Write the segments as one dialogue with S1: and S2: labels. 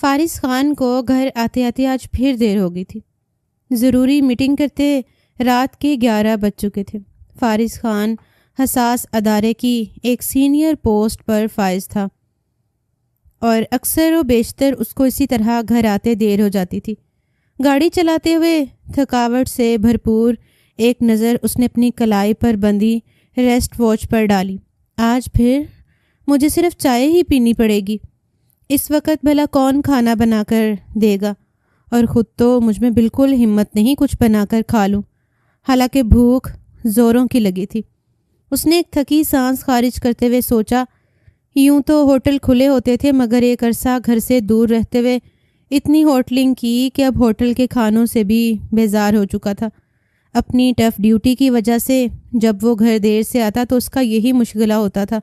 S1: فارس خان کو گھر آتے آتے آج پھر دیر ہو گئی تھی۔ ضروری میٹنگ کرتے رات کے 11 بج چکے تھے۔ فارس خان حساس ادارے کی ایک سینئر پوسٹ پر فائز تھا اور اکثر و بیشتر اس کو اسی طرح گھر آتے دیر ہو جاتی تھی۔ گاڑی چلاتے ہوئے تھکاوٹ سے بھرپور ایک نظر اس نے اپنی کلائی پر بندھی ریسٹ واچ پر ڈالی۔ آج پھر مجھے صرف چائے ہی پینی پڑے گی۔ اس وقت بھلا کون کھانا بنا کر دے گا، اور خود تو مجھ میں بالکل ہمت نہیں کچھ بنا کر کھا لوں، حالانکہ بھوک زوروں کی لگی تھی۔ اس نے ایک تھکی سانس خارج کرتے ہوئے سوچا، یوں تو ہوٹل کھلے ہوتے تھے، مگر ایک عرصہ گھر سے دور رہتے ہوئے اتنی ہوٹلنگ کی کہ اب ہوٹل کے کھانوں سے بھی بیزار ہو چکا تھا۔ اپنی ٹف ڈیوٹی کی وجہ سے جب وہ گھر دیر سے آتا تو اس کا یہی مشغلہ ہوتا تھا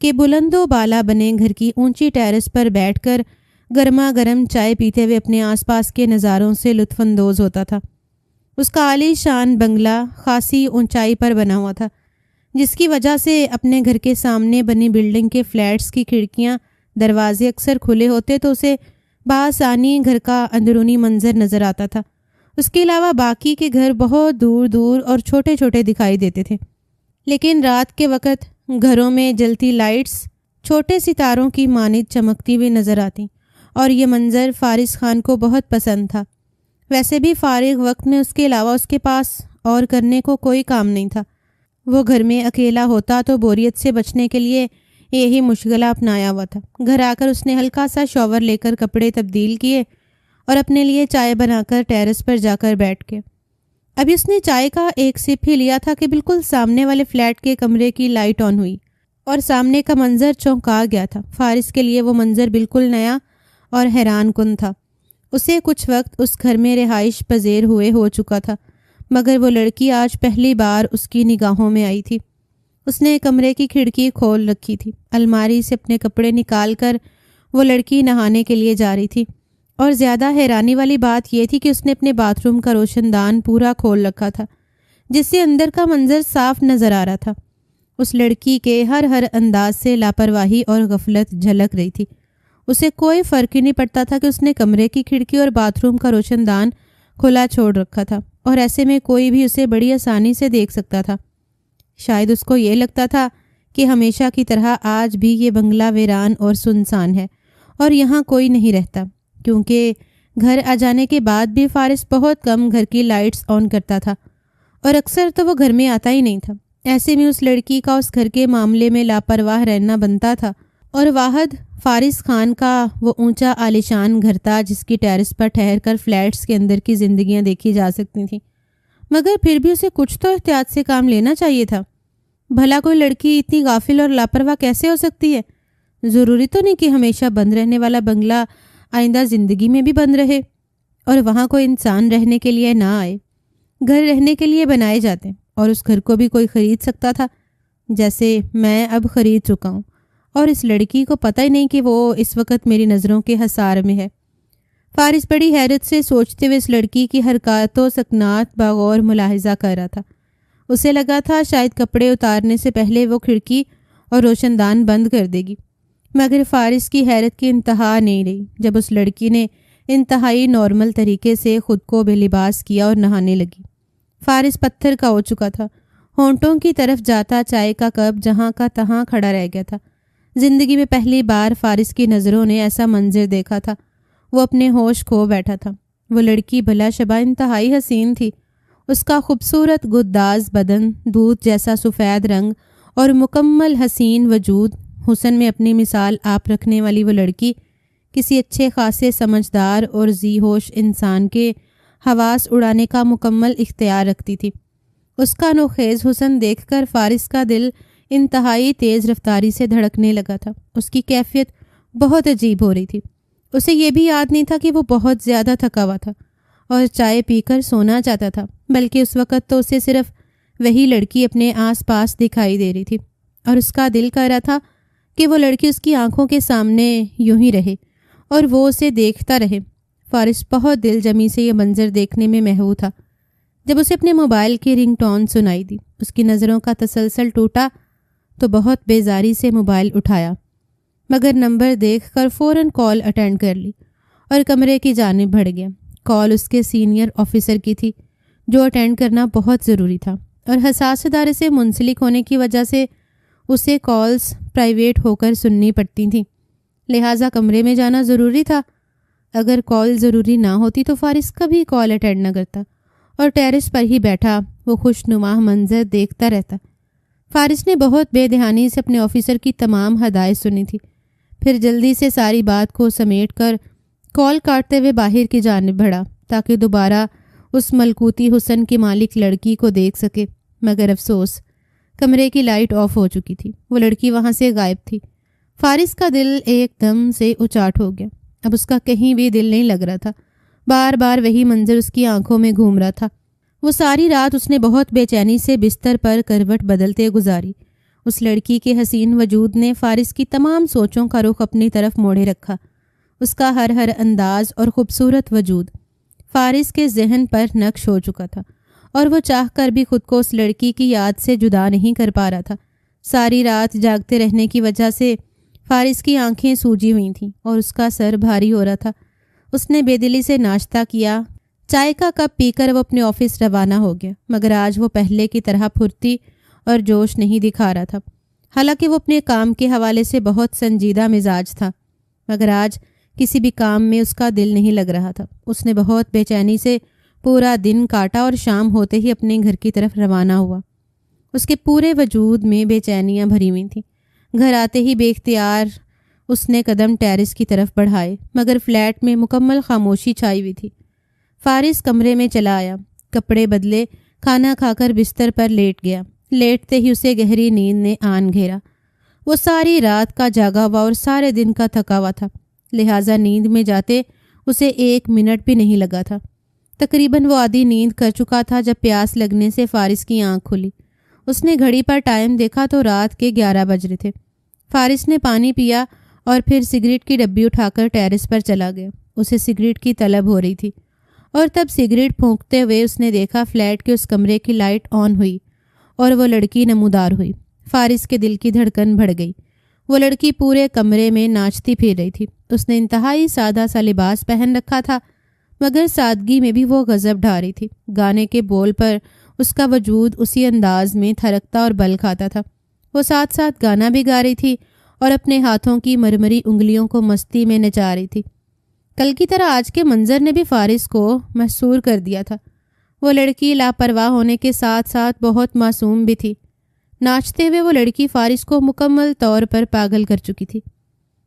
S1: کہ بلند و بالا بنے گھر کی اونچی ٹیرس پر بیٹھ کر گرما گرم چائے پیتے ہوئے اپنے آس پاس کے نظاروں سے لطف اندوز ہوتا تھا۔ اس کا عالی شان بنگلہ خاصی اونچائی پر بنا ہوا تھا، جس کی وجہ سے اپنے گھر کے سامنے بنی بلڈنگ کے فلیٹس کی کھڑکیاں دروازے اکثر کھلے ہوتے تو اسے بآسانی گھر کا اندرونی منظر نظر آتا تھا۔ اس کے علاوہ باقی کے گھر بہت دور دور اور چھوٹے چھوٹے دکھائی دیتے تھے، لیکن رات کے وقت گھروں میں جلتی لائٹس چھوٹے ستاروں کی مانند چمکتی ہوئی نظر آتی، اور یہ منظر فارس خان کو بہت پسند تھا۔ ویسے بھی فارغ وقت میں اس کے علاوہ اس کے پاس اور کرنے کو کوئی کام نہیں تھا۔ وہ گھر میں اکیلا ہوتا تو بوریت سے بچنے کے لیے یہی مشغلہ اپنایا ہوا تھا۔ گھر آ کر اس نے ہلکا سا شاور لے کر کپڑے تبدیل کیے اور اپنے لیے چائے بنا کر ٹیرس پر جا کر بیٹھ کے ابھی اس نے چائے کا ایک سپ ہی لیا تھا کہ بالکل سامنے والے فلیٹ کے کمرے کی لائٹ آن ہوئی اور سامنے کا منظر چونکا گیا تھا۔ فارس کے لیے وہ منظر بالکل نیا اور حیران کن تھا۔ اسے کچھ وقت اس گھر میں رہائش پذیر ہوئے ہو چکا تھا، مگر وہ لڑکی آج پہلی بار اس کی نگاہوں میں آئی تھی۔ اس نے کمرے کی کھڑکی کھول رکھی تھی۔ الماری سے اپنے کپڑے نکال کر وہ لڑکی نہانے کے لیے جا رہی تھی، اور زیادہ حیرانی والی بات یہ تھی کہ اس نے اپنے باتھ روم کا روشن دان پورا کھول رکھا تھا، جس سے اندر کا منظر صاف نظر آ رہا تھا۔ اس لڑکی کے ہر انداز سے لاپرواہی اور غفلت جھلک رہی تھی۔ اسے کوئی فرق ہی نہیں پڑتا تھا کہ اس نے کمرے کی کھڑکی اور باتھ روم کا روشن دان کھلا چھوڑ رکھا تھا، اور ایسے میں کوئی بھی اسے بڑی آسانی سے دیکھ سکتا تھا۔ شاید اس کو یہ لگتا تھا کہ ہمیشہ کی طرح آج بھی یہ بنگلہ ویران اور سنسان ہے اور یہاں کوئی نہیں رہتا، کیونکہ گھر آ جانے کے بعد بھی فارس بہت کم گھر کی لائٹس آن کرتا تھا، اور اکثر تو وہ گھر میں آتا ہی نہیں تھا۔ ایسے میں اس لڑکی کا اس گھر کے معاملے میں لاپرواہ رہنا بنتا تھا، اور واحد فارس خان کا وہ اونچا عالیشان گھر تھا جس کی ٹیرس پر ٹھہر کر فلیٹس کے اندر کی زندگیاں دیکھی جا سکتی تھیں۔ مگر پھر بھی اسے کچھ تو احتیاط سے کام لینا چاہیے تھا۔ بھلا کوئی لڑکی اتنی غافل اور لاپرواہ کیسے ہو سکتی ہے؟ ضروری تو نہیں کہ ہمیشہ بند رہنے والا بنگلہ آئندہ زندگی میں بھی بند رہے اور وہاں کوئی انسان رہنے کے لیے نہ آئے۔ گھر رہنے کے لیے بنائے جاتے ہیں، اور اس گھر کو بھی کوئی خرید سکتا تھا، جیسے میں اب خرید چکا ہوں، اور اس لڑکی کو پتہ ہی نہیں کہ وہ اس وقت میری نظروں کے حصار میں ہے۔ فارس بڑی حیرت سے سوچتے ہوئے اس لڑکی کی حرکات و سکنات بغور ملاحظہ کر رہا تھا۔ اسے لگا تھا شاید کپڑے اتارنے سے پہلے وہ کھڑکی اور روشن دان بند کر دے گی، مگر فارس کی حیرت کی انتہا نہیں رہی جب اس لڑکی نے انتہائی نارمل طریقے سے خود کو بے لباس کیا اور نہانے لگی۔ فارس پتھر کا ہو چکا تھا، ہونٹوں کی طرف جاتا چائے کا کپ جہاں کا تہاں کھڑا رہ گیا تھا۔ زندگی میں پہلی بار فارس کی نظروں نے ایسا منظر دیکھا تھا۔ وہ اپنے ہوش کھو بیٹھا تھا۔ وہ لڑکی بھلا شبہ انتہائی حسین تھی۔ اس کا خوبصورت گداز بدن، دودھ جیسا سفید رنگ اور مکمل حسین وجود، حسن میں اپنی مثال آپ رکھنے والی وہ لڑکی کسی اچھے خاصے سمجھدار اور ذی ہوش انسان کے حواس اڑانے کا مکمل اختیار رکھتی تھی۔ اس کا نوخیز حسن دیکھ کر فارس کا دل انتہائی تیز رفتاری سے دھڑکنے لگا تھا۔ اس کی کیفیت بہت عجیب ہو رہی تھی۔ اسے یہ بھی یاد نہیں تھا کہ وہ بہت زیادہ تھکا ہوا تھا اور چائے پی کر سونا چاہتا تھا، بلکہ اس وقت تو اسے صرف وہی لڑکی اپنے آس پاس دکھائی دے رہی تھی، اور اس کا دل کہہ رہا تھا کہ وہ لڑکی اس کی آنکھوں کے سامنے یوں ہی رہے اور وہ اسے دیکھتا رہے۔ فارس بہت دل جمی سے یہ منظر دیکھنے میں محو تھا۔ جب اسے اپنے موبائل کی رنگ ٹون سنائی دی، اس کی نظروں کا تسلسل ٹوٹا تو بہت بیزاری سے موبائل اٹھایا، مگر نمبر دیکھ کر فوراً کال اٹینڈ کر لی اور کمرے کی جانب بڑھ گیا۔ کال اس کے سینئر آفیسر کی تھی جو اٹینڈ کرنا بہت ضروری تھا، اور حساس ادارے سے منسلک ہونے کی وجہ سے اسے کالز پرائیویٹ ہو کر سننی پڑتی تھیں، لہٰذا کمرے میں جانا ضروری تھا۔ اگر کال ضروری نہ ہوتی تو فارس کبھی کال اٹینڈ نہ کرتا اور ٹیرس پر ہی بیٹھا وہ خوش نما منظر دیکھتا رہتا۔ فارس نے بہت بے دھیانی سے اپنے آفیسر کی تمام ہدایت سنی تھی، پھر جلدی سے ساری بات کو سمیٹ کر کال کاٹتے ہوئے باہر کی جانب بڑھا تاکہ دوبارہ اس ملکوتی حسن کی مالک لڑکی کو دیکھ سکے، مگر افسوس کمرے کی لائٹ آف ہو چکی تھی، وہ لڑکی وہاں سے غائب تھی۔ فارس کا دل ایک دم سے اچاٹ ہو گیا، اب اس کا کہیں بھی دل نہیں لگ رہا تھا، بار بار وہی منظر اس کی آنکھوں میں گھوم رہا تھا۔ وہ ساری رات اس نے بہت بے چینی سے بستر پر کروٹ بدلتے گزاری۔ اس لڑکی کے حسین وجود نے فارس کی تمام سوچوں کا رخ اپنی طرف موڑے رکھا، اس کا ہر انداز اور خوبصورت وجود فارس کے ذہن پر نقش ہو چکا تھا، اور وہ چاہ کر بھی خود کو اس لڑکی کی یاد سے جدا نہیں کر پا رہا تھا۔ ساری رات جاگتے رہنے کی وجہ سے فارس کی آنکھیں سوجی ہوئی تھیں اور اس کا سر بھاری ہو رہا تھا۔ اس نے بے دلی سے ناشتہ کیا، چائے کا کپ پی کر وہ اپنے آفس روانہ ہو گیا، مگر آج وہ پہلے کی طرح پھرتی اور جوش نہیں دکھا رہا تھا۔ حالانکہ وہ اپنے کام کے حوالے سے بہت سنجیدہ مزاج تھا، مگر آج کسی بھی کام میں اس کا دل نہیں لگ رہا تھا۔ اس نے بہت بے چینی سے پورا دن کاٹا اور شام ہوتے ہی اپنے گھر کی طرف روانہ ہوا۔ اس کے پورے وجود میں بے چینیاں بھری ہوئی تھیں۔ گھر آتے ہی بے اختیار اس نے قدم ٹیرس کی طرف بڑھائے، مگر فلیٹ میں مکمل خاموشی چھائی ہوئی تھی۔ فارس کمرے میں چلا آیا، کپڑے بدلے، کھانا کھا کر بستر پر لیٹ گیا۔ لیٹتے ہی اسے گہری نیند نے آن گھیرا۔ وہ ساری رات کا جاگا ہوا اور سارے دن کا تھکا ہوا تھا، لہٰذا نیند میں جاتے اسے 1 منٹ بھی نہیں لگا تھا۔ تقریباً وہ آدھی نیند کر چکا تھا جب پیاس لگنے سے فارس کی آنکھ کھلی۔ اس نے گھڑی پر ٹائم دیکھا تو رات کے 11 بج رہے تھے۔ فارس نے پانی پیا اور پھر سگریٹ کی ڈبی اٹھا کر ٹیرس پر چلا گیا۔ اسے سگریٹ کی طلب ہو رہی تھی، اور تب سگریٹ پھونکتے ہوئے اس نے دیکھا فلیٹ کے اس کمرے کی لائٹ آن ہوئی اور وہ لڑکی نمودار ہوئی۔ فارس کے دل کی دھڑکن بڑھ گئی۔ وہ لڑکی پورے کمرے میں ناچتی پھر رہی تھی۔ اس نے انتہائی سادہ سا لباس پہن رکھا تھا، مگر سادگی میں بھی وہ غضب ڈھا رہی تھی۔ گانے کے بول پر اس کا وجود اسی انداز میں تھرکتا اور بل کھاتا تھا۔ وہ ساتھ ساتھ گانا بھی گا رہی تھی اور اپنے ہاتھوں کی مرمری انگلیوں کو مستی میں نچا رہی تھی۔ کل کی طرح آج کے منظر نے بھی فارس کو محصور کر دیا تھا۔ وہ لڑکی لاپرواہ ہونے کے ساتھ ساتھ بہت معصوم بھی تھی۔ ناچتے ہوئے وہ لڑکی فارس کو مکمل طور پر پاگل کر چکی تھی۔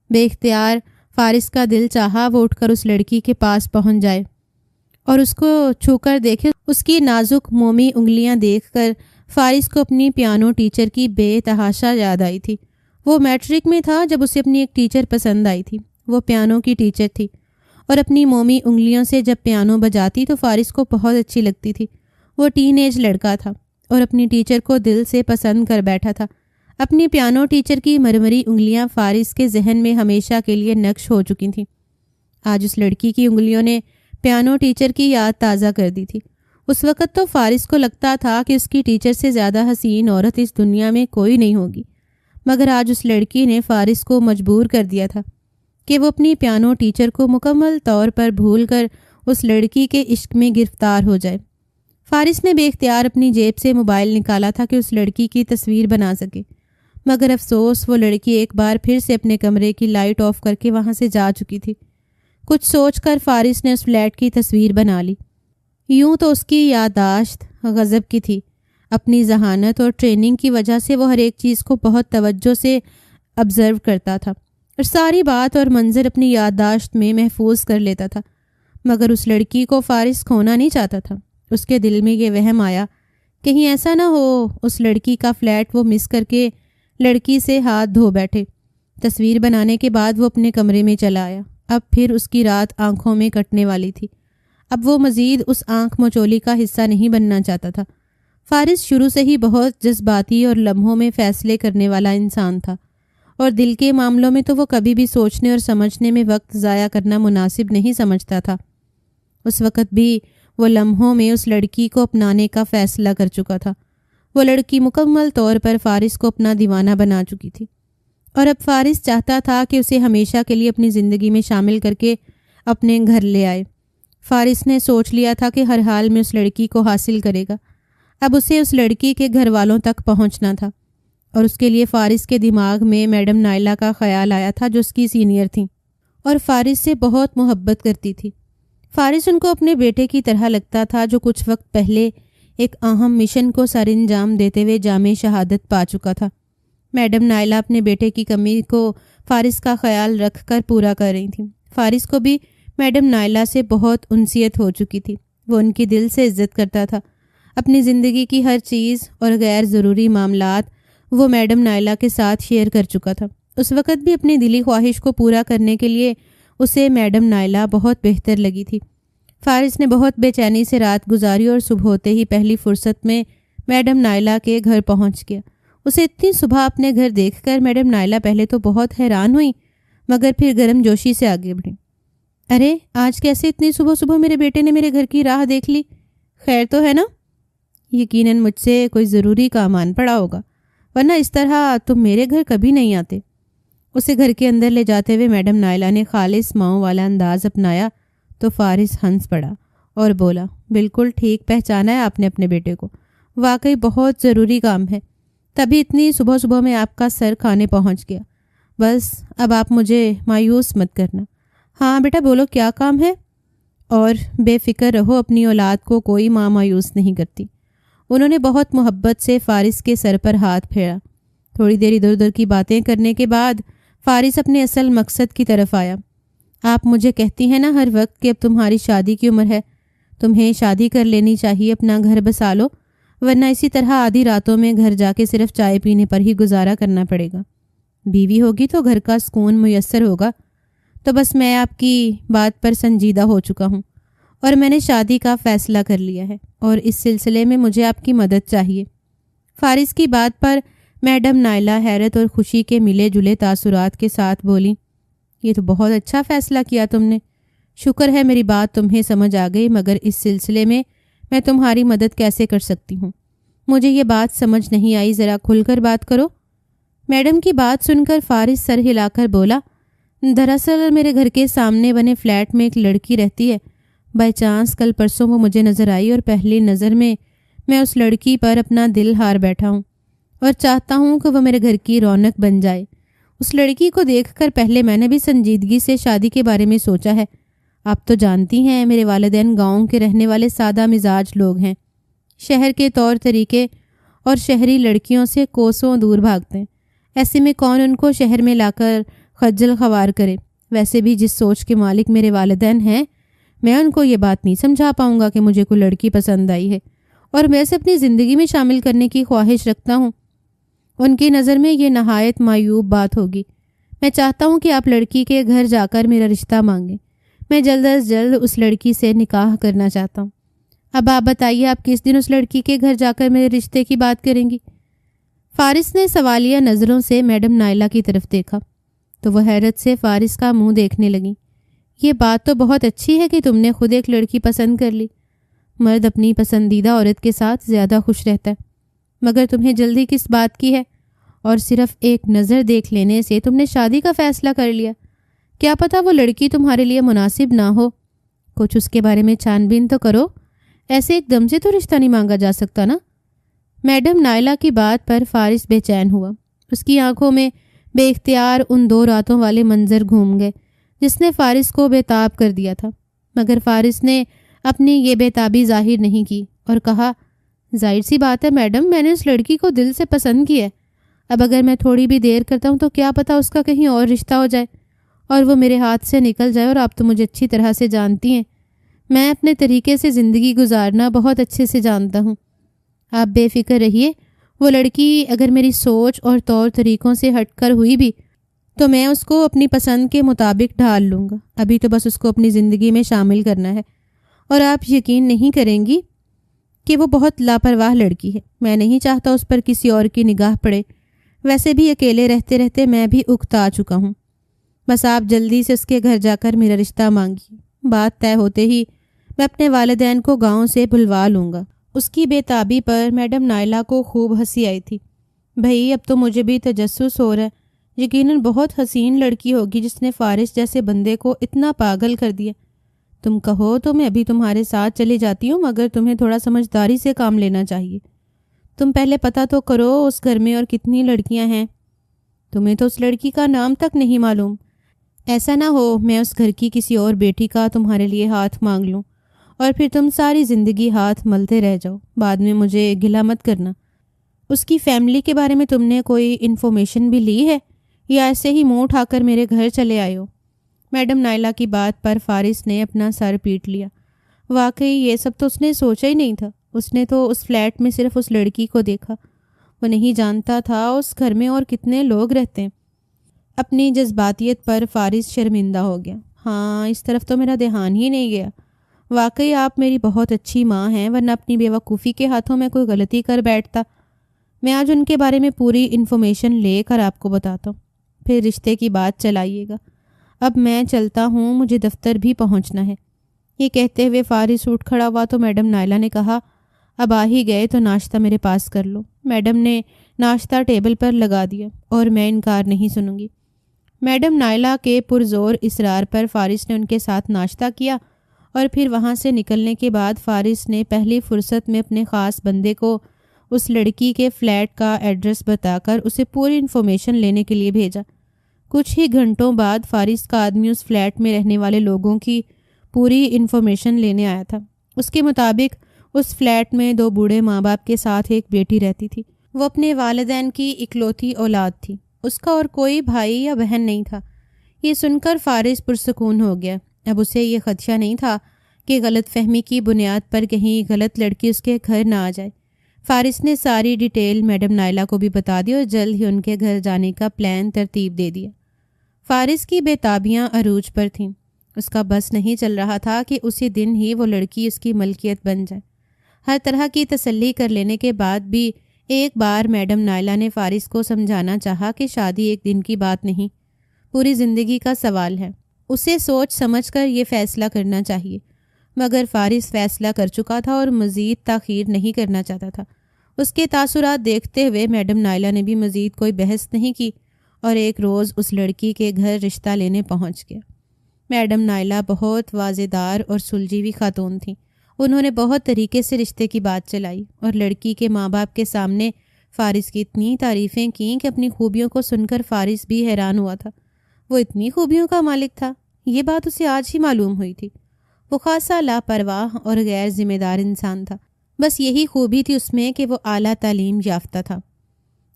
S1: بے اختیار فارس کا دل چاہا وہ اٹھ کر اس لڑکی کے پاس پہنچ جائے اور اس کو چھو کر دیکھے۔ اس کی نازک مومی انگلیاں دیکھ کر فارس کو اپنی پیانو ٹیچر کی بے تحاشا یاد آئی تھی۔ وہ میٹرک میں تھا جب اسے اپنی ایک ٹیچر پسند آئی تھی۔ وہ پیانو کی ٹیچر تھی اور اپنی مومی انگلیوں سے جب پیانو بجاتی تو فارس کو بہت اچھی لگتی تھی۔ وہ ٹین ایج لڑکا تھا اور اپنی ٹیچر کو دل سے پسند کر بیٹھا تھا۔ اپنی پیانو ٹیچر کی مرمری انگلیاں فارس کے ذہن میں ہمیشہ کے لیے نقش ہو چکی تھیں۔ آج اس لڑکی کی انگلیوں نے پیانو ٹیچر کی یاد تازہ کر دی تھی۔ اس وقت تو فارس کو لگتا تھا کہ اس کی ٹیچر سے زیادہ حسین عورت اس دنیا میں کوئی نہیں ہوگی، مگر آج اس لڑکی نے فارس کو مجبور کر دیا تھا کہ وہ اپنی پیانو ٹیچر کو مکمل طور پر بھول کر اس لڑکی کے عشق میں گرفتار ہو جائے۔ فارس نے بے اختیار اپنی جیب سے موبائل نکالا تھا کہ اس لڑکی کی تصویر بنا سکے، مگر افسوس وہ لڑکی ایک بار پھر سے اپنے کمرے کی لائٹ آف کر کے وہاں سے جا چکی تھی۔ کچھ سوچ کر فارس نے اس فلیٹ کی تصویر بنا لی۔ یوں تو اس کی یادداشت غضب کی تھی۔ اپنی ذہانت اور ٹریننگ کی وجہ سے وہ ہر ایک چیز کو بہت توجہ سے آبزرو کرتا تھا اور ساری بات اور منظر اپنی یادداشت میں محفوظ کر لیتا تھا، مگر اس لڑکی کو فارس کھونا نہیں چاہتا تھا۔ اس کے دل میں یہ وہم آیا کہیں ایسا نہ ہو اس لڑکی کا فلیٹ وہ مس کر کے لڑکی سے ہاتھ دھو بیٹھے۔ تصویر بنانے کے بعد وہ اپنے کمرے میں چلا آیا۔ اب پھر اس کی رات آنکھوں میں کٹنے والی تھی۔ اب وہ مزید اس آنکھ مچولی کا حصہ نہیں بننا چاہتا تھا۔ فارس شروع سے ہی بہت جذباتی اور لمحوں میں فیصلے کرنے والا انسان تھا، اور دل کے معاملوں میں تو وہ کبھی بھی سوچنے اور سمجھنے میں وقت ضائع کرنا مناسب نہیں سمجھتا تھا۔ اس وقت بھی وہ لمحوں میں اس لڑکی کو اپنانے کا فیصلہ کر چکا تھا۔ وہ لڑکی مکمل طور پر فارس کو اپنا دیوانہ بنا چکی تھی، اور اب فارس چاہتا تھا کہ اسے ہمیشہ کے لیے اپنی زندگی میں شامل کر کے اپنے گھر لے آئے۔ فارس نے سوچ لیا تھا کہ ہر حال میں اس لڑکی کو حاصل کرے گا۔ اب اسے اس لڑکی کے گھر والوں تک پہنچنا تھا، اور اس کے لیے فارس کے دماغ میں میڈم نائلہ کا خیال آیا تھا، جو اس کی سینئر تھیں اور فارس سے بہت محبت کرتی تھی۔ فارس ان کو اپنے بیٹے کی طرح لگتا تھا، جو کچھ وقت پہلے ایک اہم مشن کو سر انجام دیتے ہوئے جامع شہادت پا چکا تھا۔ میڈم نائلہ اپنے بیٹے کی کمی کو فارس کا خیال رکھ کر پورا کر رہی تھیں۔ فارس کو بھی میڈم نائلہ سے بہت انسیت ہو چکی تھی۔ وہ ان کی دل سے عزت کرتا تھا۔ اپنی زندگی کی ہر چیز اور غیر ضروری معاملات وہ میڈم نائلہ کے ساتھ شیئر کر چکا تھا۔ اس وقت بھی اپنی دلی خواہش کو پورا کرنے کے لیے اسے میڈم نائلہ بہت بہتر لگی تھی۔ فارس نے بہت بے چینی سے رات گزاری اور صبح ہوتے ہی پہلی فرصت میں میڈم نائلہ کے گھر پہنچ گیا۔ اسے اتنی صبح اپنے گھر دیکھ کر میڈم نائلہ پہلے تو بہت حیران ہوئی، مگر پھر گرم جوشی سے آگے بڑھی۔ ارے آج کیسے اتنی صبح صبح میرے بیٹے نے میرے گھر کی راہ دیکھ لی؟ خیر تو ہے نا؟ یقیناً مجھ سے کوئی ضروری کام آن پڑا ہوگا، ورنہ اس طرح تم میرے گھر کبھی نہیں آتے۔ اسے گھر کے اندر لے جاتے ہوئے میڈم نائلہ نے خالص ماؤں والا انداز اپنایا تو فارس ہنس پڑا اور بولا، بالکل ٹھیک پہچانا ہے آپ نے اپنے بیٹے کو، واقعی بہت ضروری کام ہے، تبھی اتنی صبح صبح میں آپ کا سر کھانے پہنچ گیا۔ بس اب آپ مجھے مایوس مت کرنا۔ ہاں بیٹا بولو، کیا کام ہے؟ اور بے فکر رہو، اپنی اولاد کو کوئی ماں مایوس نہیں کرتی۔ انہوں نے بہت محبت سے فارس کے سر پر ہاتھ پھیرا۔ تھوڑی دیر ادھر ادھر کی باتیں کرنے کے بعد فارس اپنے اصل مقصد کی طرف آیا۔ آپ مجھے کہتی ہیں نا ہر وقت کہ اب تمہاری شادی کی عمر ہے، تمہیں شادی کر لینی چاہیے، اپنا گھر بسا لو، ورنہ اسی طرح آدھی راتوں میں گھر جا کے صرف چائے پینے پر ہی گزارا کرنا پڑے گا۔ بیوی ہوگی تو گھر کا سکون میسر ہوگا۔ تو بس میں آپ کی بات پر سنجیدہ ہو چکا ہوں اور میں نے شادی کا فیصلہ کر لیا ہے، اور اس سلسلے میں مجھے آپ کی مدد چاہیے۔ فارس کی بات پر میڈم نائلہ حیرت اور خوشی کے ملے جلے تاثرات کے ساتھ بولی، یہ تو بہت اچھا فیصلہ کیا تم نے، شکر ہے میری بات تمہیں سمجھ آ گئی، مگر اس سلسلے میں تمہاری مدد کیسے کر سکتی ہوں؟ مجھے یہ بات سمجھ نہیں آئی، ذرا کھل کر بات کرو۔ میڈم کی بات سن کر فارس سر ہلا کر بولا، دراصل میرے گھر کے سامنے بنے فلیٹ میں ایک لڑکی رہتی ہے۔ بائی چانس کل پرسوں وہ مجھے نظر آئی، اور پہلی نظر میں اس لڑکی پر اپنا دل ہار بیٹھا ہوں اور چاہتا ہوں کہ وہ میرے گھر کی رونق بن جائے۔ اس لڑکی کو دیکھ کر پہلے میں نے بھی سنجیدگی سے شادی کے بارے میں سوچا ہے۔ آپ تو جانتی ہیں میرے والدین گاؤں کے رہنے والے سادہ مزاج لوگ ہیں، شہر کے طور طریقے اور شہری لڑکیوں سے کوسوں دور بھاگتے ہیں۔ ایسے میں کون ان کو شہر میں لا کر خجل خوار کرے؟ ویسے بھی جس سوچ کے مالک میرے والدین ہیں، میں ان کو یہ بات نہیں سمجھا پاؤں گا کہ مجھے کوئی لڑکی پسند آئی ہے اور میں اسے اپنی زندگی میں شامل کرنے کی خواہش رکھتا ہوں۔ ان کی نظر میں یہ نہایت معیوب بات ہوگی۔ میں چاہتا ہوں کہ آپ لڑکی کے گھر جا کر میرا رشتہ مانگیں۔ میں جلد از جلد اس لڑکی سے نکاح کرنا چاہتا ہوں۔ اب آپ بتائیے، آپ کس دن اس لڑکی کے گھر جا کر میرے رشتے کی بات کریں گی؟ فارس نے سوالیہ نظروں سے میڈم نائلہ کی طرف دیکھا تو وہ حیرت سے فارس کا منہ دیکھنے لگی۔ یہ بات تو بہت اچھی ہے کہ تم نے خود ایک لڑکی پسند کر لی۔ مرد اپنی پسندیدہ عورت کے ساتھ زیادہ خوش رہتا ہے، مگر تمہیں جلدی کس بات کی ہے؟ اور صرف ایک نظر دیکھ لینے سے تم نے شادی کا فیصلہ کر لیا؟ کیا پتہ وہ لڑکی تمہارے لیے مناسب نہ ہو؟ کچھ اس کے بارے میں چھان بین تو کرو، ایسے ایک دم سے تو رشتہ نہیں مانگا جا سکتا نا۔ میڈم نائلہ کی بات پر فارس بے چین ہوا۔ اس کی آنکھوں میں بے اختیار ان دو راتوں والے منظر گھوم گئے جس نے فارس کو بے تاب کر دیا تھا، مگر فارس نے اپنی یہ بے تابی ظاہر نہیں کی اور کہا، ظاہر سی بات ہے میڈم، میں نے اس لڑکی کو دل سے پسند کیا ہے۔ اب اگر میں تھوڑی بھی دیر کرتا ہوں تو کیا پتہ اس کا کہیں اور رشتہ ہو جائے اور وہ میرے ہاتھ سے نکل جائے، اور آپ تو مجھے اچھی طرح سے جانتی ہیں، میں اپنے طریقے سے زندگی گزارنا بہت اچھے سے جانتا ہوں۔ آپ بے فکر رہیے، وہ لڑکی اگر میری سوچ اور طور طریقوں سے ہٹ کر ہوئی بھی تو میں اس کو اپنی پسند کے مطابق ڈھال لوں گا۔ ابھی تو بس اس کو اپنی زندگی میں شامل کرنا ہے، اور آپ یقین نہیں کریں گی کہ وہ بہت لاپرواہ لڑکی ہے۔ میں نہیں چاہتا اس پر کسی اور کی نگاہ پڑے، ویسے بھی اکیلے رہتے رہتے میں بھی اکتا چکا ہوں۔ بس آپ جلدی سے اس کے گھر جا کر میرا رشتہ مانگیے، بات طے ہوتے ہی میں اپنے والدین کو گاؤں سے بلوا لوں گا۔ اس کی بے تابی پر میڈم نائلہ کو خوب ہنسی آئی تھی۔ بھئی اب تو مجھے بھی تجسس ہو رہا ہے، یقیناً بہت حسین لڑکی ہوگی جس نے فارس جیسے بندے کو اتنا پاگل کر دیا۔ تم کہو تو میں ابھی تمہارے ساتھ چلی جاتی ہوں، مگر تمہیں تھوڑا سمجھداری سے کام لینا چاہیے۔ تم پہلے پتہ تو کرو اس گھر میں اور کتنی لڑکیاں ہیں۔ تمہیں تو اس لڑکی کا نام تک نہیں معلوم۔ ایسا نہ ہو میں اس گھر کی کسی اور بیٹی کا تمہارے لیے ہاتھ مانگ لوں اور پھر تم ساری زندگی ہاتھ ملتے رہ جاؤ، بعد میں مجھے گلہ مت کرنا۔ اس کی فیملی کے بارے میں تم نے کوئی انفارمیشن بھی لی ہے یا ایسے ہی منہ اٹھا کر میرے گھر چلے آئے ہو؟ میڈم نائلہ کی بات پر فارس نے اپنا سر پیٹ لیا۔ واقعی یہ سب تو اس نے سوچا ہی نہیں تھا۔ اس نے تو اس فلیٹ میں صرف اس لڑکی کو دیکھا، وہ نہیں جانتا تھا اس گھر میں اور کتنے لوگ رہتے ہیں۔ اپنی جذباتیت پر فارس شرمندہ ہو گیا۔ ہاں، اس طرف تو میرا دھیان ہی نہیں گیا۔ واقعی آپ میری بہت اچھی ماں ہیں، ورنہ اپنی بیوقوفی کے ہاتھوں میں کوئی غلطی کر بیٹھتا۔ میں آج ان کے بارے میں پوری انفارمیشن لے کر آپ کو بتاتا ہوں، پھر رشتے کی بات چلائیے گا۔ اب میں چلتا ہوں، مجھے دفتر بھی پہنچنا ہے۔ یہ کہتے ہوئے فارس اٹھ کھڑا ہوا تو میڈم نائلہ نے کہا، اب آ ہی گئے تو ناشتہ میرے پاس کر لو۔ میڈم نے ناشتہ ٹیبل پر لگا دیا اور میں انکار نہیں سنوں گی۔ میڈم نائلہ کے پرزور اصرار پر فارس نے ان کے ساتھ ناشتہ کیا اور پھر وہاں سے نکلنے کے بعد فارس نے پہلی فرصت میں اپنے خاص بندے کو اس لڑکی کے فلیٹ کا ایڈریس بتا کر اسے پوری انفارمیشن لینے کے لیے بھیجا۔ کچھ ہی گھنٹوں بعد فارس کا آدمی اس فلیٹ میں رہنے والے لوگوں کی پوری انفارمیشن لینے آیا تھا۔ اس کے مطابق اس فلیٹ میں 2 بوڑھے ماں باپ کے ساتھ ایک بیٹی رہتی تھی۔ وہ اپنے والدین کی اکلوتی اولاد تھی۔ اس کا اور کوئی بھائی یا بہن نہیں تھا۔ یہ سن کر فارس پرسکون ہو گیا۔ اب اسے یہ خدشہ نہیں تھا کہ غلط فہمی کی بنیاد پر کہیں غلط لڑکی اس کے گھر نہ آ جائے۔ فارس نے ساری ڈیٹیل میڈم نائلہ کو بھی بتا دی اور جلد ہی ان کے گھر جانے کا پلان ترتیب دے دیا۔ فارس کی بےتابیاں عروج پر تھیں۔ اس کا بس نہیں چل رہا تھا کہ اسی دن ہی وہ لڑکی اس کی ملکیت بن جائے۔ ہر طرح کی تسلی کر لینے کے بعد بھی ایک بار میڈم نائلہ نے فارس کو سمجھانا چاہا کہ شادی ایک دن کی بات نہیں، پوری زندگی کا سوال ہے۔ اسے سوچ سمجھ کر یہ فیصلہ کرنا چاہیے، مگر فارس فیصلہ کر چکا تھا اور مزید تاخیر نہیں کرنا چاہتا تھا۔ اس کے تاثرات دیکھتے ہوئے میڈم نائلہ نے بھی مزید کوئی بحث نہیں کی اور ایک روز اس لڑکی کے گھر رشتہ لینے پہنچ گیا۔ میڈم نائلہ بہت واضح دار اور سلجھی ہوئی خاتون تھیں۔ انہوں نے بہت طریقے سے رشتے کی بات چلائی اور لڑکی کے ماں باپ کے سامنے فارس کی اتنی تعریفیں کیں کہ اپنی خوبیوں کو سن کر فارس بھی حیران ہوا تھا۔ وہ اتنی خوبیوں کا مالک تھا، یہ بات اسے آج ہی معلوم ہوئی تھی۔ وہ خاصا لاپرواہ اور غیر ذمہ دار انسان تھا۔ بس یہی خوبی تھی اس میں کہ وہ اعلیٰ تعلیم یافتہ تھا،